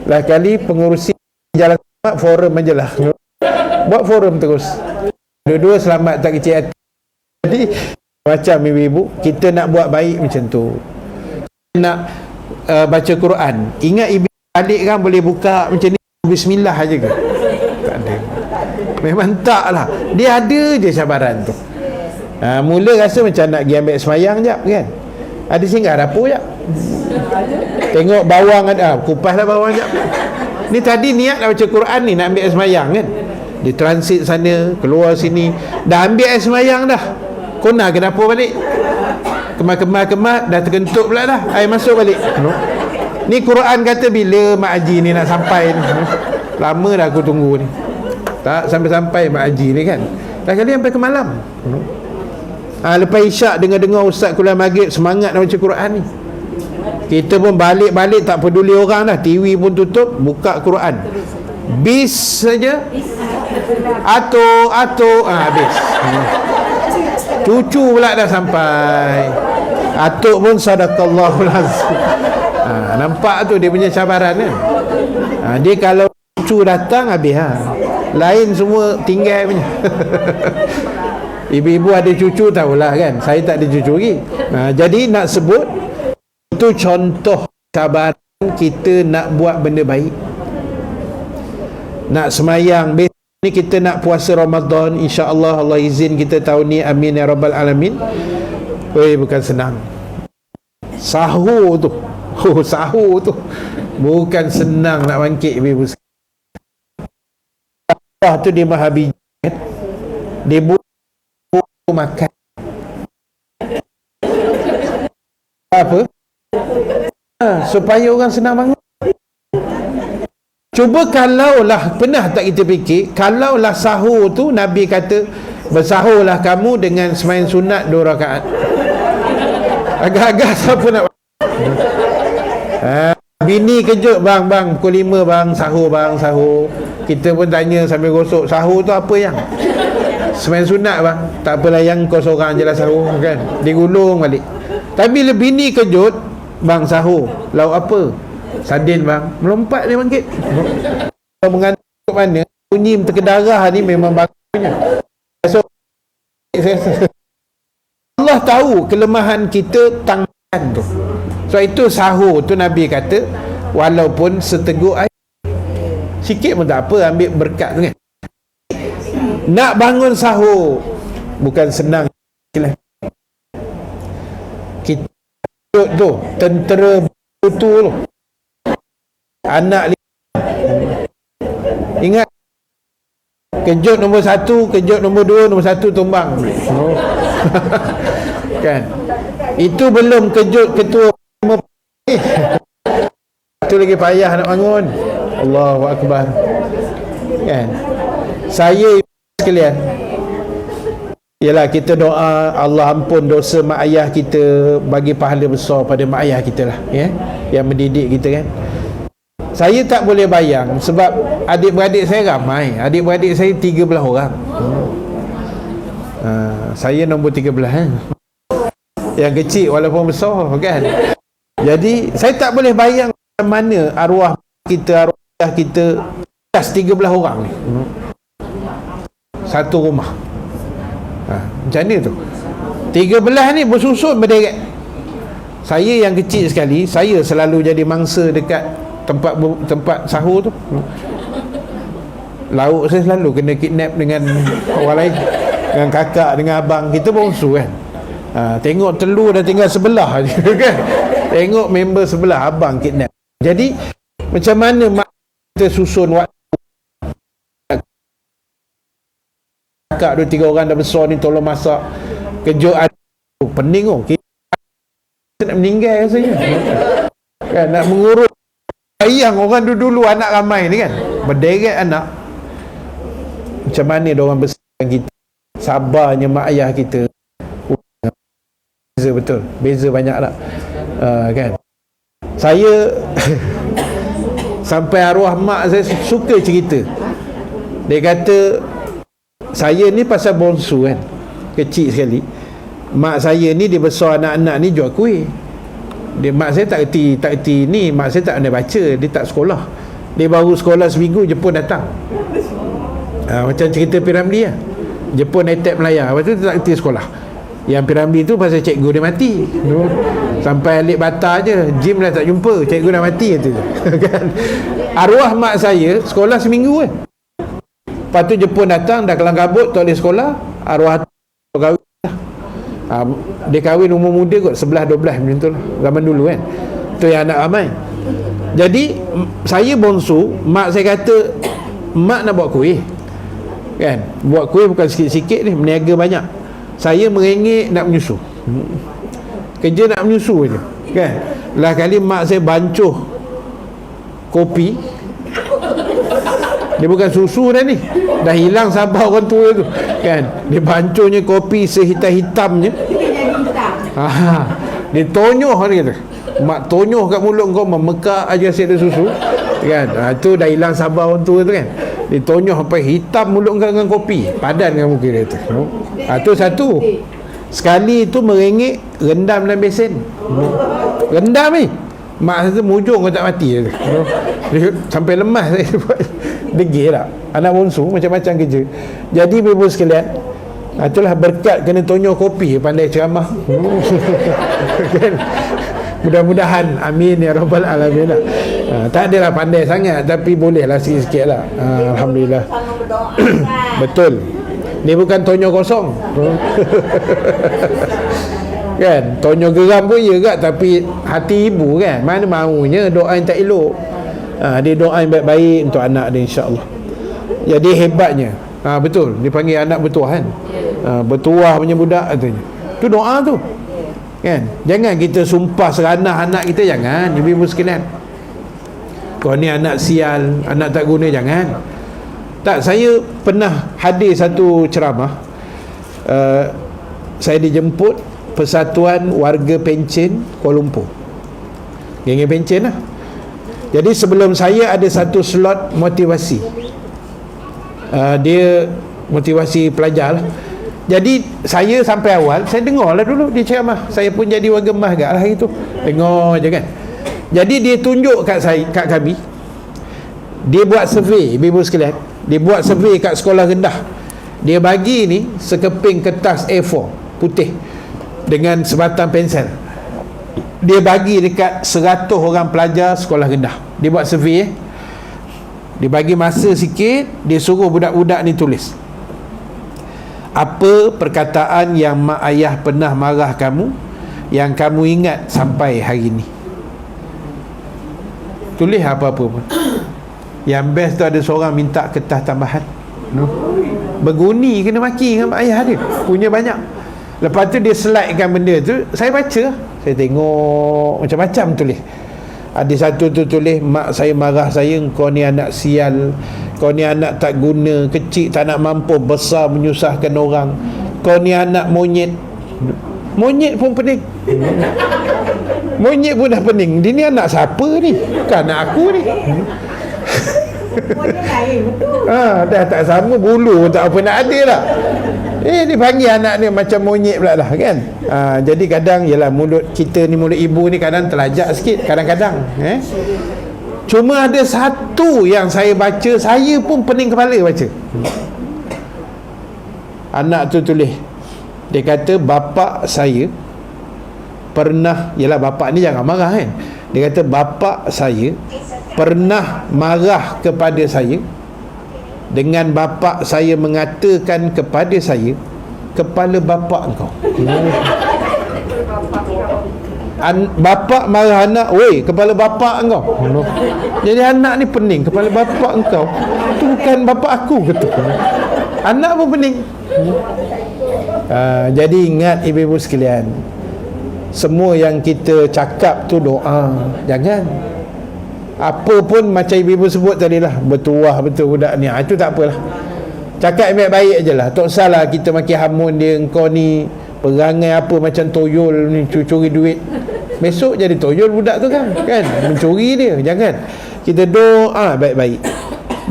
Lah kali pengurusi jalan forum aje lah. Buat forum terus. Dua-dua selamat tak kecil hati. Jadi macam ibu-ibu, kita nak buat baik macam tu. Nak baca Quran, ingat ibu adik kan boleh buka macam ni, bismillah aja ke? Tak ada. Memang tak lah. Dia ada je cabaran tu. Mula rasa macam nak pergi ambil semayang jap kan. Ada singgah dapur jap. Tengok bawang ada, kupas lah bawang jap. Ni tadi niat nak baca Quran ni, nak ambil semayang kan. Dia transit sana, keluar sini. Dah ambil air semayang dah, kona ke dapur balik. Kemar-kemar dah terkentuk pula dah, air masuk balik. Ni Quran kata bila Mak Haji ni nak sampai ni. Lama dah aku tunggu ni, tak sampai-sampai Mak Haji ni kan. Dah kali sampai ke malam. Lepas isyak dengar-dengar ustaz kuliah maghrib semangat nak baca Quran ni. Kita pun balik-balik tak peduli orang dah. TV pun tutup, buka Quran. Bis saja. Atuk habis. Cucu pula dah sampai. Atuk pun sadaqallahul azim. Nampak tu dia punya cabaran kan. Dia kalau cucu datang habis Lain semua tinggal punya. Ibu-ibu ada cucu tahulah kan, saya tak ada cucu lagi. Jadi nak sebut itu contoh cabaran kita nak buat benda baik, nak semayang. Ni kita nak puasa Ramadan, insya-Allah, Allah izin kita tahun ni, amin ya rabbal alamin. Bukan senang. Sahur tu, sahur tu bukan senang nak bangkit ibu. Allah tu dia maha bijak, dia makan apa supaya orang senang bangun. Cuba kalaulah, pernah tak kita fikir, kalaulah sahur tu Nabi kata bersahurlah kamu dengan sembahyang sunat 2 rakaat. Agak-agak siapa nak bini kejut, bang pukul 5 bang sahur. Kita pun tanya sambil gosok, sahur tu apa yang sembahyang sunat bang? Tak apalah yang kau seorang je lah sahur kan, digulung balik. Tapi bila bini kejut, bang sahur lauk apa? Sardin bang. Melompat dia bangkit. Kalau mengantuk ke mana, bunyi terkedarah ni memang bagusnya. So, Allah tahu kelemahan kita, tangan tu. So itu sahur tu Nabi kata walaupun seteguk air sikit pun tak apa, ambil berkat tu kan. Nak bangun sahur bukan senang. Kita tu tentera tu anak ingat, kejut nombor 1, kejut nombor 2, nombor 1 tumbang. Kan, itu belum kejut ketua itu lagi payah nak bangun. Allahu Akbar. Kan, saya sekalian, ialah kita doa Allah ampun dosa mak ayah kita, bagi pahala besar pada mak ayah kita lah, ya, yang mendidik kita kan. Saya tak boleh bayang sebab adik-beradik saya ramai. Adik-beradik saya 13 orang. Saya nombor 13 yang kecil walaupun besar kan. Jadi saya tak boleh bayang mana arwah kita, arwah kita 13 orang ni satu rumah. Macam mana tu 13 ni bersusun berderet. Saya yang kecil sekali, saya selalu jadi mangsa dekat tempat sahur tu. Lauk saya selalu kena kidnap dengan orang lain, dengan kakak, dengan abang. Kita bongsu kan. Tengok telur dah tinggal sebelah je kan. Tengok member sebelah abang kidnap. Jadi macam mana mak kita susun waktu, kakak 2-3 orang dah besar ni tolong masak, kejut ada pening kita nak meninggal rasanya kan, nak mengurus. Sayang orang dulu anak ramai ni kan, berderet anak. Macam mana diorang besarkan kita, sabarnya mak ayah kita. Beza betul, beza banyak tak kan. Saya sampai arwah mak saya suka cerita. Dia kata saya ni pasal bongsu kan, kecil sekali. Mak saya ni dia besar anak-anak ni jual kuih. Dia, mak saya tak erti ni, mak saya tak pandai baca, dia tak sekolah. Dia baru sekolah seminggu, Jepun datang. Macam cerita Piramli lah. Jepun attack Melaya, lepas tu dia tak erti sekolah. Yang Piramli tu pasal cikgu dia mati. Sampai alik bata je, gym dah tak jumpa, cikgu dah mati kata. Kan? Arwah mak saya sekolah seminggu kan. Lepas tu Jepun datang, dah kelang kabut, tak boleh sekolah. Arwah kahwin. Dia kahwin umur muda kot, 11-12 macam tu lah, zaman dulu kan. Tu yang anak ramai. Jadi saya bongsu, mak saya kata mak nak buat kuih kan, buat kuih bukan sikit-sikit ni, meniaga banyak. Saya merengek nak menyusu, kerja nak menyusu je kan. Lah kali mak saya bancuh kopi, dia bukan susu dah ni, dah hilang sabar orang tua tu kan. Dia bancuhnya kopi sehitam-hitamnya. Dia tonyoh ni kata, mak tonyoh kat mulut kau, memekak aja asyik ada susu kan. Tu dah hilang sabar orang tua tu kan. Dia tonyoh sampai hitam mulut kau dengan kopi, padan dengan muka dia tu. Tu satu. Sekali tu merengek, rendam dalam besen. Rendam ni mak saya tu mujung kau tak mati dia, sampai lemas saya buat. Degil tak anak bongsu, macam-macam kerja. Jadi ibu sekalian, Itulah berkat kena tonyo kopi, pandai ceramah. Kan? Mudah-mudahan, amin ya rabbal alamin. Tak adalah pandai sangat, tapi bolehlah sikit-sikit lah. Alhamdulillah. Sama berdoa kan. Betul. Ni bukan tonyo kosong. Kan, tonyo geram pun ya kak, tapi hati ibu kan, mana maunya doa yang tak elok. Dia doa yang baik-baik untuk anak dia, insya-Allah. Jadi hebatnya. Betul, dipanggil anak bertuah kan. Bertuah punya budak katanya. Tu doa tu. Kan? Jangan kita sumpah seranah anak kita, jangan, ibu-ibu sekalian. Kau ni anak sial, anak tak guna, jangan. Tak, saya pernah hadir satu ceramah. Saya dijemput Persatuan Warga Pencen Kuala Lumpur, geng Pencen lah. Jadi sebelum saya ada satu slot motivasi, dia motivasi pelajar lah. Jadi saya sampai awal, saya dengar lah dulu dia ceramah. Saya pun jadi warga emas agak lah itu, dengar je kan. Jadi dia tunjuk kat saya, kat kami, dia buat survey, ibu-ibu sekalian. Dia buat survey kat sekolah rendah. Dia bagi ni sekeping kertas A4 putih dengan sebatang pensel. Dia bagi dekat 100 orang pelajar sekolah rendah. Dia buat survey. Dia bagi masa sikit, dia suruh budak-budak ni tulis apa perkataan yang mak ayah pernah marah kamu, yang kamu ingat sampai hari ni. Tulis apa-apa pun. Yang best tu ada seorang minta kertas tambahan, berguni kena maki dengan mak ayah dia, punya banyak. Lepas tu dia slidekan benda tu, saya baca, saya tengok macam-macam tulis. Ada satu tu tulis, mak saya marah saya, kau ni anak sial, kau ni anak tak guna, kecil tak nak mampu, besar menyusahkan orang, kau ni anak monyet. Monyet pun pening. Monyet pun dah pening. Dia ni anak siapa ni? Bukan anak aku ni. Dah tak sama, bulu tak apa nak ada lah. Dia panggil anak dia macam monyet pula lah kan. Jadi kadang yalah, mulut kita ni, mulut ibu ni kadang terlajak sikit kadang-kadang. Cuma ada satu yang saya baca, saya pun pening kepala baca. Anak tu tulis, dia kata bapa saya pernah, yalah bapa ni jangan marah kan. Dia kata bapa saya pernah marah kepada saya dengan bapa saya mengatakan kepada saya, kepala bapa engkau. Bapa marah anak, weh kepala bapa engkau. Jadi anak ni pening, kepala bapa engkau tu bukan bapa aku kata. Anak pun pening. Jadi ingat ibu-ibu sekalian, semua yang kita cakap tu doa, jangan apa pun macam ibu-ibu sebut tadi lah, bertuah betul budak ni, itu tak apalah, cakap yang baik je lah. Tak usahlah kita maki hamun dia, engkau ni perangai apa macam toyol ni, curi duit, besok jadi toyol budak tu kan, mencuri dia. Jangan, kita doa baik-baik.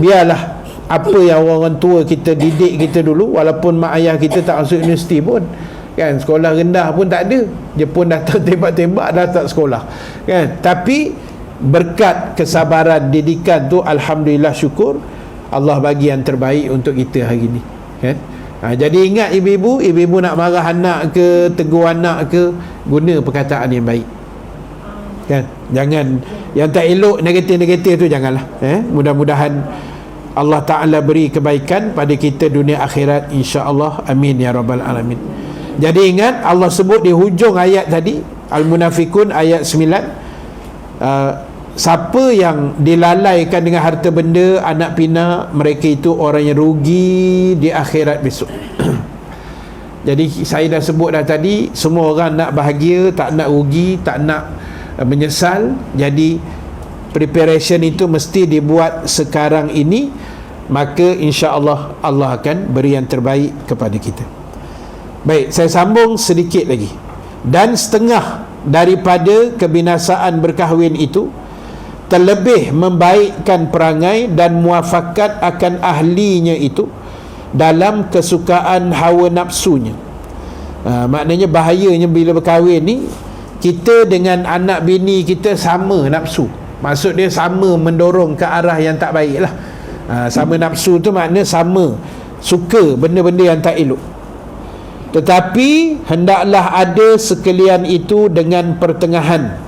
Biarlah apa yang orang tua kita didik kita dulu, walaupun mak ayah kita tak masuk universiti pun kan, sekolah rendah pun tak ada, dia pun dah tembak-tembak dah tak sekolah kan, tapi berkat kesabaran didikan tu, alhamdulillah, syukur Allah bagi yang terbaik untuk kita hari ni kan. Jadi ingat ibu-ibu nak marah anak ke, tegur anak ke, guna perkataan yang baik kan. Jangan yang tak elok, negatif-negatif tu janganlah. Mudah-mudahan Allah Ta'ala beri kebaikan pada kita dunia akhirat, insya-Allah, amin ya rabbal alamin. Jadi ingat Allah sebut di hujung ayat tadi, Al-Munafikun ayat 9, siapa yang dilalaikan dengan harta benda, anak pinak, mereka itu orang yang rugi di akhirat besok. Jadi saya dah sebut dah tadi, semua orang nak bahagia, tak nak rugi, tak nak menyesal. Jadi preparation itu mesti dibuat sekarang ini, maka insya-Allah Allah akan beri yang terbaik kepada kita. Baik, saya sambung sedikit lagi. Dan setengah daripada kebinasaan berkahwin itu terlebih membaikkan perangai dan muafakat akan ahlinya itu dalam kesukaan hawa nafsunya. Maknanya bahayanya bila berkahwin ni, kita dengan anak bini kita sama nafsu. Maksud dia sama mendorong ke arah yang tak baik lah. Sama nafsu tu maknanya sama suka benda-benda yang tak elok. Tetapi hendaklah ada sekalian itu dengan pertengahan.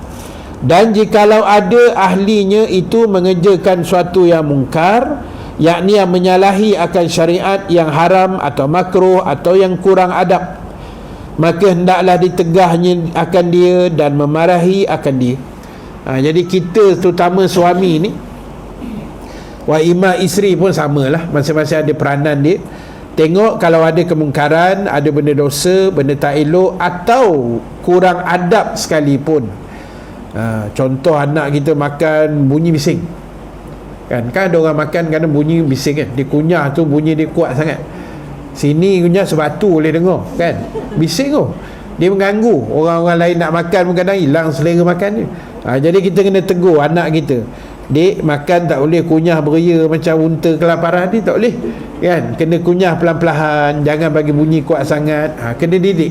Dan jikalau ada ahlinya itu mengerjakan suatu yang mungkar, yakni yang menyalahi akan syariat yang haram atau makruh atau yang kurang adab, maka hendaklah ditegahnya akan dia dan memarahi akan dia. Jadi kita terutama suami ni, wa imam isteri pun samalah, masing-masing ada peranan dia. Tengok kalau ada kemungkaran, ada benda dosa, benda tak elok atau kurang adab sekalipun. Contoh anak kita makan bunyi bising. Kan ada orang makan kadang bunyi bising kan. Dia kunyah tu bunyi dia kuat sangat. Sini kunyah sebatu boleh dengar kan. Bising tu. Dia mengganggu. Orang-orang lain nak makan pun kadang hilang selera makan dia. Jadi kita kena tegur anak kita. Dek, makan tak boleh kunyah beria macam unta kelaparan ni, tak boleh kan. Kena kunyah pelan-pelan, jangan bagi bunyi kuat sangat. Kena didik,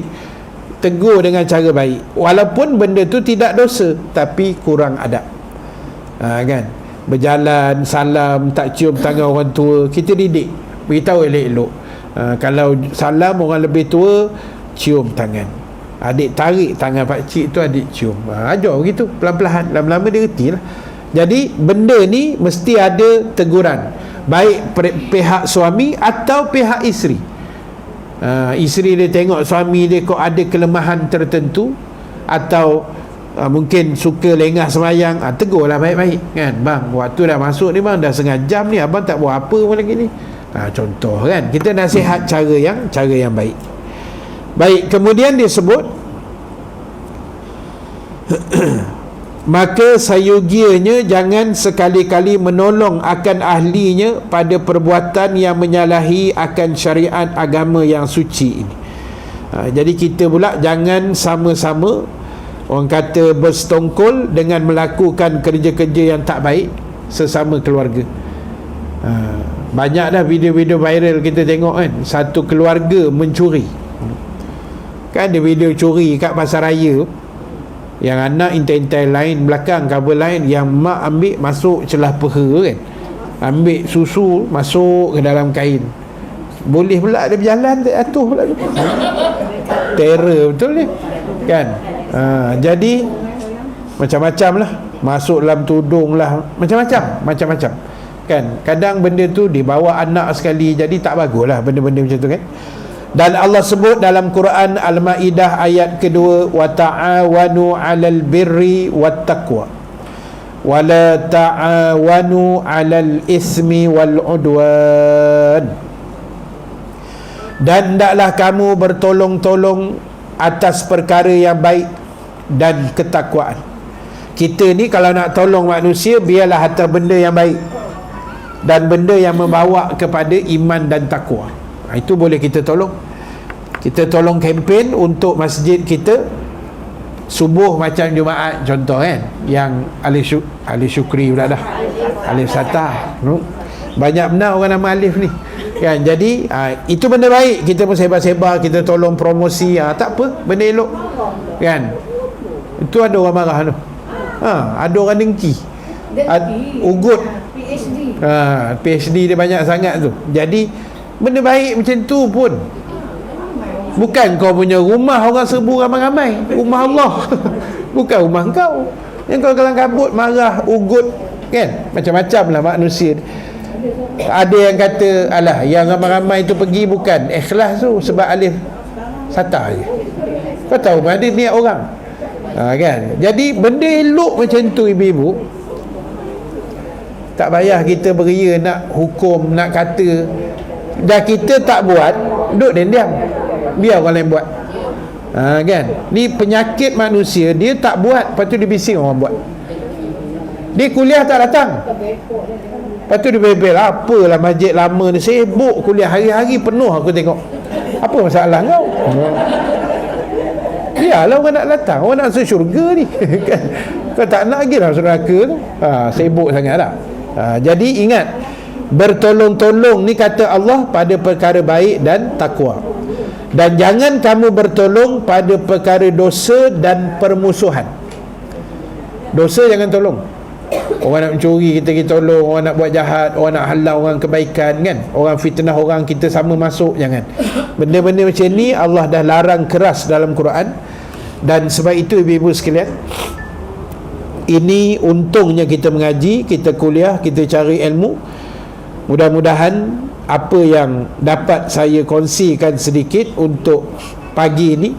tegur dengan cara baik, walaupun benda tu tidak dosa tapi kurang adab. Kan, berjalan salam tak cium tangan orang tua, kita didik, beritahu elok-elok. Kalau salam orang lebih tua, cium tangan. Adik tarik tangan pakcik tu, adik cium. Ajar begitu pelan-pelan, lama-lama dia reti lah. Jadi benda ni mesti ada teguran, baik pihak suami atau pihak isteri. Isteri dia tengok suami dia kok ada kelemahan tertentu, atau mungkin suka lengah semayang, tegurlah baik-baik kan. Bang, waktu dah masuk ni bang, dah setengah jam ni, abang tak buat apa pun lagi ni. Contoh kan, kita nasihat cara yang baik. Baik, kemudian dia sebut maka sayogianya jangan sekali-kali menolong akan ahlinya pada perbuatan yang menyalahi akan syariat agama yang suci ini. Jadi kita pula jangan sama-sama, orang kata, bersetongkol dengan melakukan kerja-kerja yang tak baik sesama keluarga. Banyak dah video-video viral kita tengok kan, satu keluarga mencuri. Kan ada video curi kat pasar raya, yang anak intai-intai lain belakang, kabel lain, yang mak ambil masuk celah peha kan, ambil susu masuk ke dalam kain. Boleh pula dia berjalan, atuh pula tu. Terror betul ni kan. Jadi macam-macam lah, masuk dalam tudung lah, macam-macam kan. Kadang benda tu dibawa anak sekali, jadi tak bagus lah benda-benda macam tu kan. Dan Allah sebut dalam Quran Al-Maidah ayat kedua, wa ta'awanu 'alal birri wat taqwa wa la ta'awanu 'alal ismi wal 'udwan. Dan hendaklah kamu bertolong-tolong atas perkara yang baik dan ketakwaan. Kita ni kalau nak tolong manusia, biarlah atas benda yang baik dan benda yang membawa kepada iman dan takwa. Itu boleh kita tolong. Kita tolong kempen untuk masjid kita subuh macam Jumaat contoh kan, yang Alif Syukri pula dah, Alif Satah, banyak benar orang nama Alif ni kan. Jadi itu benda baik, kita pun sebar-sebar, kita tolong promosi, tak apa, benda elok kan. Itu ada orang marah tu, ada orang dengki, ugut PhD dia banyak sangat tu. Jadi benda baik macam tu pun, bukan kau punya rumah orang serbu ramai-ramai, rumah Allah bukan rumah kau. Yang kau kalang kabut, marah, ugut kan, macam-macam lah manusia. Ada yang kata, alah, yang ramai-ramai tu pergi bukan ikhlas tu, sebab Alif Satah je. Kau tahu ada niat orang kan. Jadi benda elok macam tu ibu-ibu, tak payah kita beria nak hukum, nak kata. Dah kita tak buat, duduk diam, biar orang lain buat. Kan, ni penyakit manusia, dia tak buat, lepas tu dia bising orang buat. Dia kuliah tak datang, lepas tu dia bebel, apalah masjid lama ni sibuk kuliah, hari-hari penuh aku tengok. Apa masalah kau? Biarlah orang nak datang, orang nak masuk syurga ni kan. Kau tak nak lagi lah masuk neraka tu. Sibuk sangat lah. Jadi ingat, bertolong-tolong ni kata Allah pada perkara baik dan takwa. Dan jangan kamu bertolong pada perkara dosa dan permusuhan. Dosa jangan tolong, Orang nak mencuri, kita tolong. Orang nak buat jahat, orang nak halau orang kebaikan kan, orang fitnah orang, kita sama masuk. Jangan. Benda-benda macam ni Allah dah larang keras dalam Quran. Dan sebab itu ibu-ibu sekalian, ini untungnya kita mengaji, kita kuliah, kita cari ilmu. Mudah-mudahan apa yang dapat saya kongsikan sedikit untuk pagi ini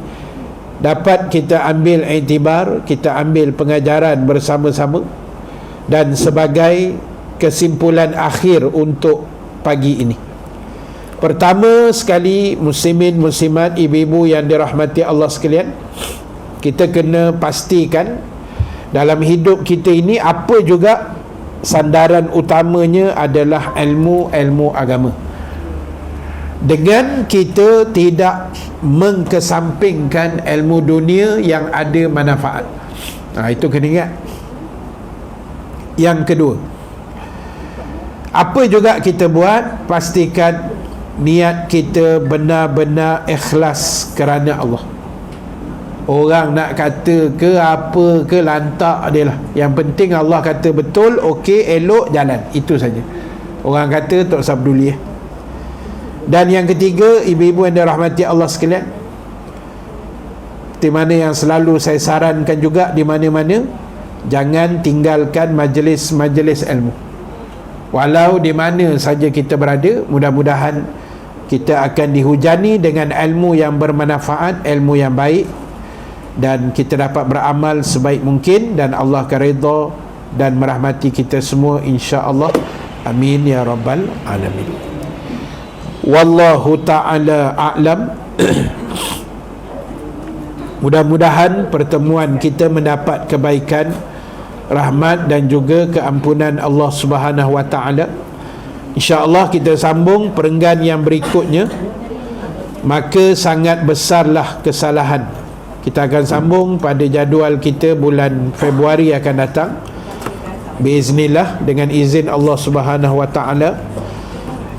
dapat kita ambil iktibar, kita ambil pengajaran bersama-sama. Dan sebagai kesimpulan akhir untuk pagi ini, pertama sekali, muslimin muslimat, ibu-ibu yang dirahmati Allah sekalian, kita kena pastikan dalam hidup kita ini apa juga sandaran utamanya adalah ilmu agama. Dengan kita tidak mengkesampingkan ilmu dunia yang ada manfaat. Itu kena ingat. Yang kedua, apa juga kita buat, pastikan niat kita benar-benar ikhlas kerana Allah. Orang nak kata ke apa ke, lantak dia lah. Yang penting Allah kata betul, okey, elok, jalan. Itu saja. Orang kata tak usah peduli. Dan yang ketiga, ibu-ibu yang dirahmati Allah sekalian, di mana yang selalu saya sarankan juga di mana-mana, jangan tinggalkan majlis-majlis ilmu. Walau di mana saja kita berada, mudah-mudahan kita akan dihujani dengan ilmu yang bermanfaat, ilmu yang baik, dan kita dapat beramal sebaik mungkin, dan Allah akan redha dan merahmati kita semua, insya-Allah. Amin ya rabbal alamin. Wallahu ta'ala a'lam. Mudah-mudahan pertemuan kita mendapat kebaikan, rahmat dan juga keampunan Allah Subhanahu wa taala. Insya-Allah kita sambung perenggan yang berikutnya. Maka sangat besarlah kesalahan. Kita akan sambung pada jadual kita bulan Februari akan datang, biiznillah, dengan izin Allah Subhanahu wa taala.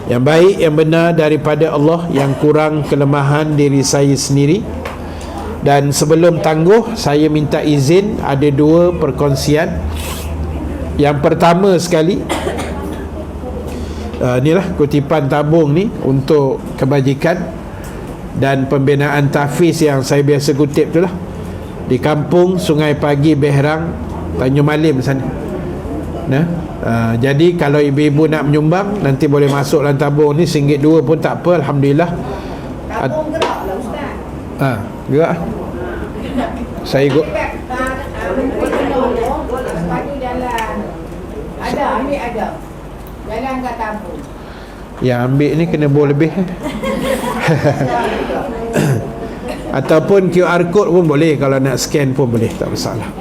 Yang baik, yang benar daripada Allah, yang kurang kelemahan diri saya sendiri. Dan sebelum tangguh, saya minta izin, ada dua perkongsian. Yang pertama sekali, inilah kutipan tabung ni untuk kebajikan dan pembinaan tahfiz yang saya biasa kutip tu lah, di kampung Sungai Pagi, Behrang, Tanjung Malim sana. Jadi kalau ibu-ibu nak menyumbang, nanti boleh masuk dalam tabung ni, RM1-2 pun tak apa, alhamdulillah. Tabung gerak lah Ustaz. Gerak. Saya Pagi jalan. Ada, ambil ada. Jalan kat tabung. yang ambil ni kena bawa lebih. Ataupun QR code pun boleh, kalau nak scan pun boleh, tak masalah.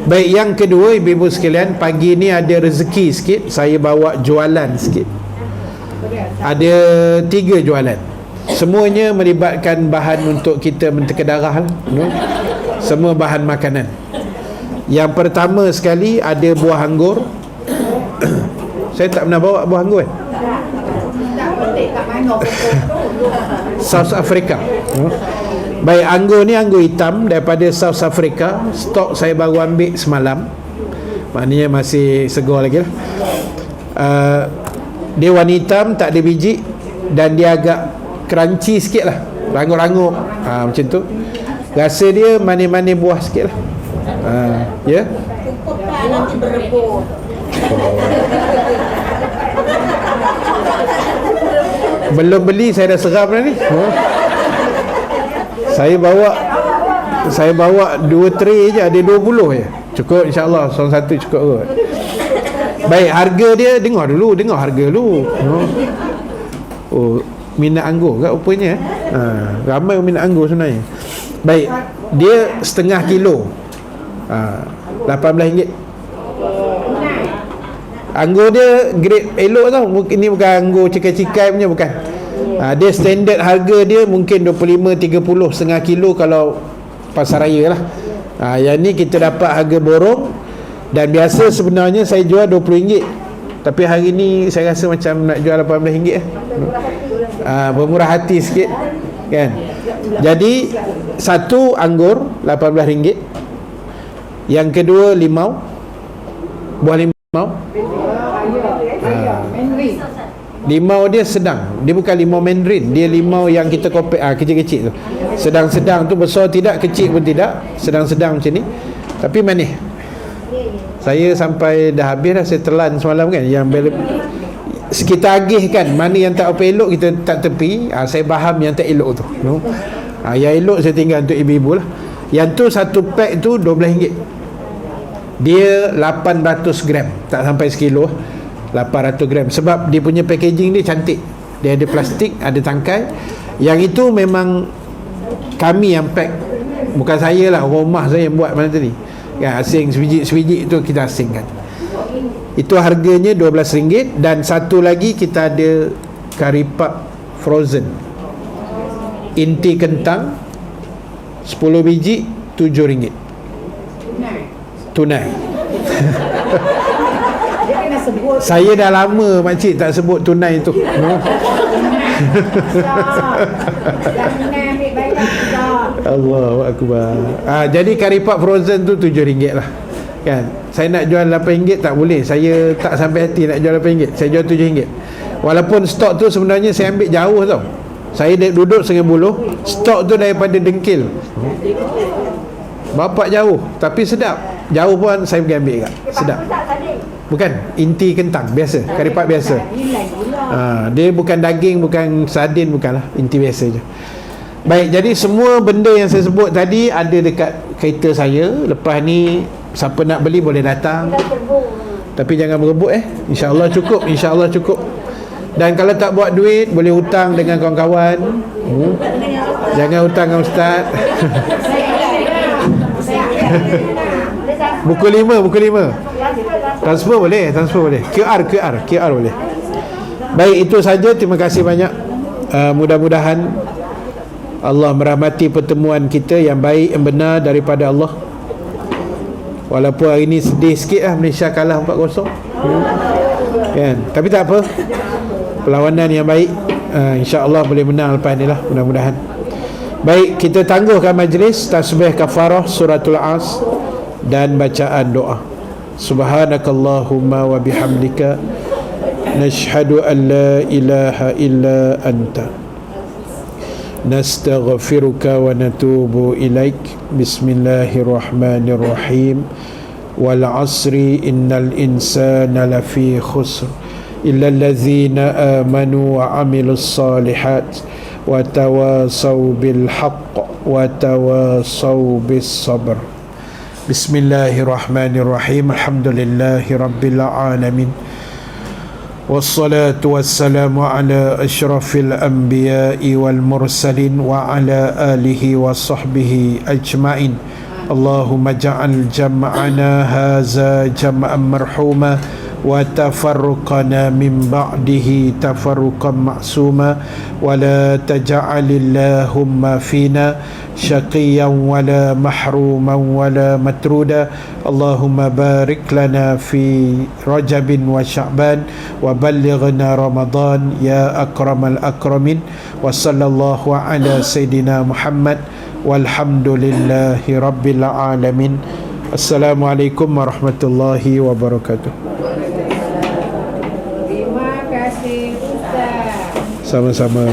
Baik, yang kedua, ibu-ibu sekalian, pagi ni ada rezeki sikit, saya bawa jualan sikit. Ada 3 jualan. Semuanya melibatkan bahan untuk kita menteka darah lah, semua bahan makanan. Yang pertama sekali ada buah anggur. Saya tak pernah bawa buah anggur South Africa. Baik, anggur ni anggur hitam daripada South Africa. Stok saya baru ambil semalam, maknanya masih segar lagi lah. Dia warna hitam, tak ada biji, dan dia agak crunchy sikit lah, rangup-rangup, macam tu. Rasa dia manis-manis buah sikit lah. Ya, Cukup tak nanti berebut. belum beli saya dah serap dah ni. Saya bawa 2 tray je, ada 20 je. Cukup, insya-Allah, seorang satu cukup kot. Baik, harga dia, dengar harga dulu. Oh, minat anggur kat rupanya. Ramai minat anggur sebenarnya. Baik, dia setengah kilo, RM18. Anggur dia grade elok tau. Ini bukan anggur cikai-cikai punya, bukan. Dia standard harga dia mungkin 25-30 setengah kilo kalau pasar raya lah. Yang ni kita dapat harga borong. Dan biasa sebenarnya saya jual RM20, tapi hari ni saya rasa macam nak jual RM18 bermurah hati sikit kan. Jadi satu anggur RM18, yang kedua limau Buah limau. Mandarin. Limau dia sedang. Dia bukan limau mandarin. Dia limau yang kita kopek kecil-kecil tu. Sedang-sedang tu, besar tidak, kecil pun tidak. Sedang-sedang macam ni. Tapi manis. Saya sampai dah habis dah. Saya telan semalam kan. Yang kita agih kan, mana yang tak apa elok kita tak tepi. Saya faham yang tak elok tu, no? Yang elok saya tinggal untuk ibu-ibu lah. Yang tu satu pack tu RM12. Dia 800 gram, tak sampai sekilo, 800 gram. Sebab dia punya packaging dia cantik. Dia ada plastik, ada tangkai. Yang itu memang kami yang pack, bukan saya lah, rumah saya yang buat mana tadi ya, asing sebiji tu kita asingkan. Itu harganya RM12. Dan satu lagi kita ada kari puff frozen, inti kentang 10 biji RM7. Tunai. Dia kena sebut. Saya dah lama makcik tak sebut tunai tu, no? Jangan ambil bayar besar. Allahu akbar. Jadi kari puff frozen tu RM7 lah. Kan? Saya nak jual RM8 tak boleh. Saya tak sampai hati nak jual RM8. Saya jual RM7. Walaupun stok tu sebenarnya saya ambil jauh tau. Saya duduk Sungai Buloh. Stok tu daripada Dengkil. Bapak jauh, tapi sedap. Jauh pun saya pergi ambil kat. Sedap. Bukan inti kentang biasa, kari puff biasa. Dia bukan daging, bukan sardin, bukanlah, inti biasa je. Baik, jadi semua benda yang saya sebut tadi ada dekat kereta saya. Lepas ni siapa nak beli boleh datang. Tapi jangan berebut InsyaAllah cukup. InsyaAllah cukup. Dan kalau tak buat duit, boleh hutang dengan kawan-kawan. Jangan hutang dengan ustaz. Buku 5. Transfer boleh. QR boleh. Baik, itu saja. Terima kasih banyak. Mudah-mudahan Allah merahmati pertemuan kita yang baik, yang benar daripada Allah. Walaupun hari ni sedih sikit lah, Malaysia kalah 4-0 kan? Tapi tak apa, perlawanan yang baik. InsyaAllah boleh menang lepas ni lah, mudah-mudahan. Baik, kita tangguhkan majlis tasbih kafarah suratul As dan bacaan doa. Subhanakallahumma wa bihamdika nashhadu an la ilaha illa anta nastaghfiruka wa natubu ilaik. Bismillahirrahmanirrahim. Wal asri innal insana lafi khusr illa allazina amanu wa amilus salihat wa tawasaw bil haqq wa tawasaw bis sabr. Bismillahirrahmanirrahim. Alhamdulillahi rabbil alamin. Wassalatu wassalamu ala ashrafil anbiya'i wal mursalin wa ala alihi wa sahbihi ajma'in. Allahumma ja'al jam'ana haza jam'an marhuma wa tafarruqana min ba'dihi tafarruqan ma'suma wa la taj'alillahumma fina syaqiyan wa la mahruman wa la matruda. Allahumma barik lana fi Rajabin wa Sya'ban wa ballighna Ramadan ya akramal akramin. Wa sallallahu ala sayyidina Muhammad walhamdulillahi rabbil alamin. Assalamualaikum warahmatullahi wabarakatuh. Terima kasih Ustaz. Sama-sama.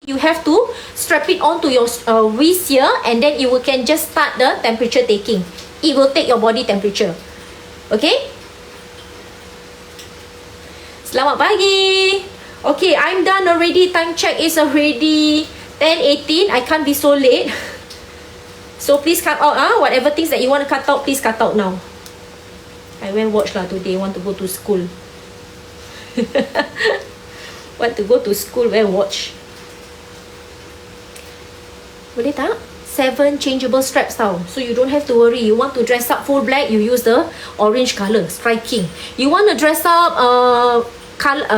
You have to strap it onto your wrist here, and then you can just start the temperature taking. It will take your body temperature. Okay? Selamat pagi. Okay, I'm done already. Time check is already 10:18. I can't be so late. So please cut out whatever things that you want to cut out, please cut out now. I went watch lah today. Want to go to school. Want to go to school, wear watch. Boleh tak? 7 changeable straps tau. So you don't have to worry. You want to dress up full black, you use the orange color, striking. You want to dress up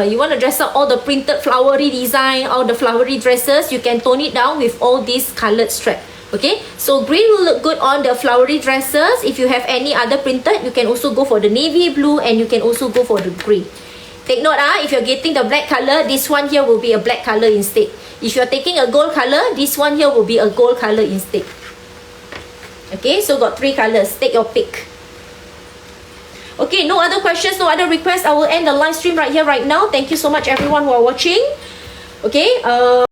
you want to dress up all the printed flowery design, all the flowery dresses, you can tone it down with all these colored strap. Okay, so green will look good on the flowery dresses. If you have any other printed, you can also go for the navy blue, and you can also go for the grey. Take note, if you're getting the black color, this one here will be a black color instead. If you're taking a gold color, this one here will be a gold color instead. Okay, so got 3 colors. Take your pick. Okay, no other questions, no other requests. I will end the live stream right here, right now. Thank you so much, everyone who are watching. Okay,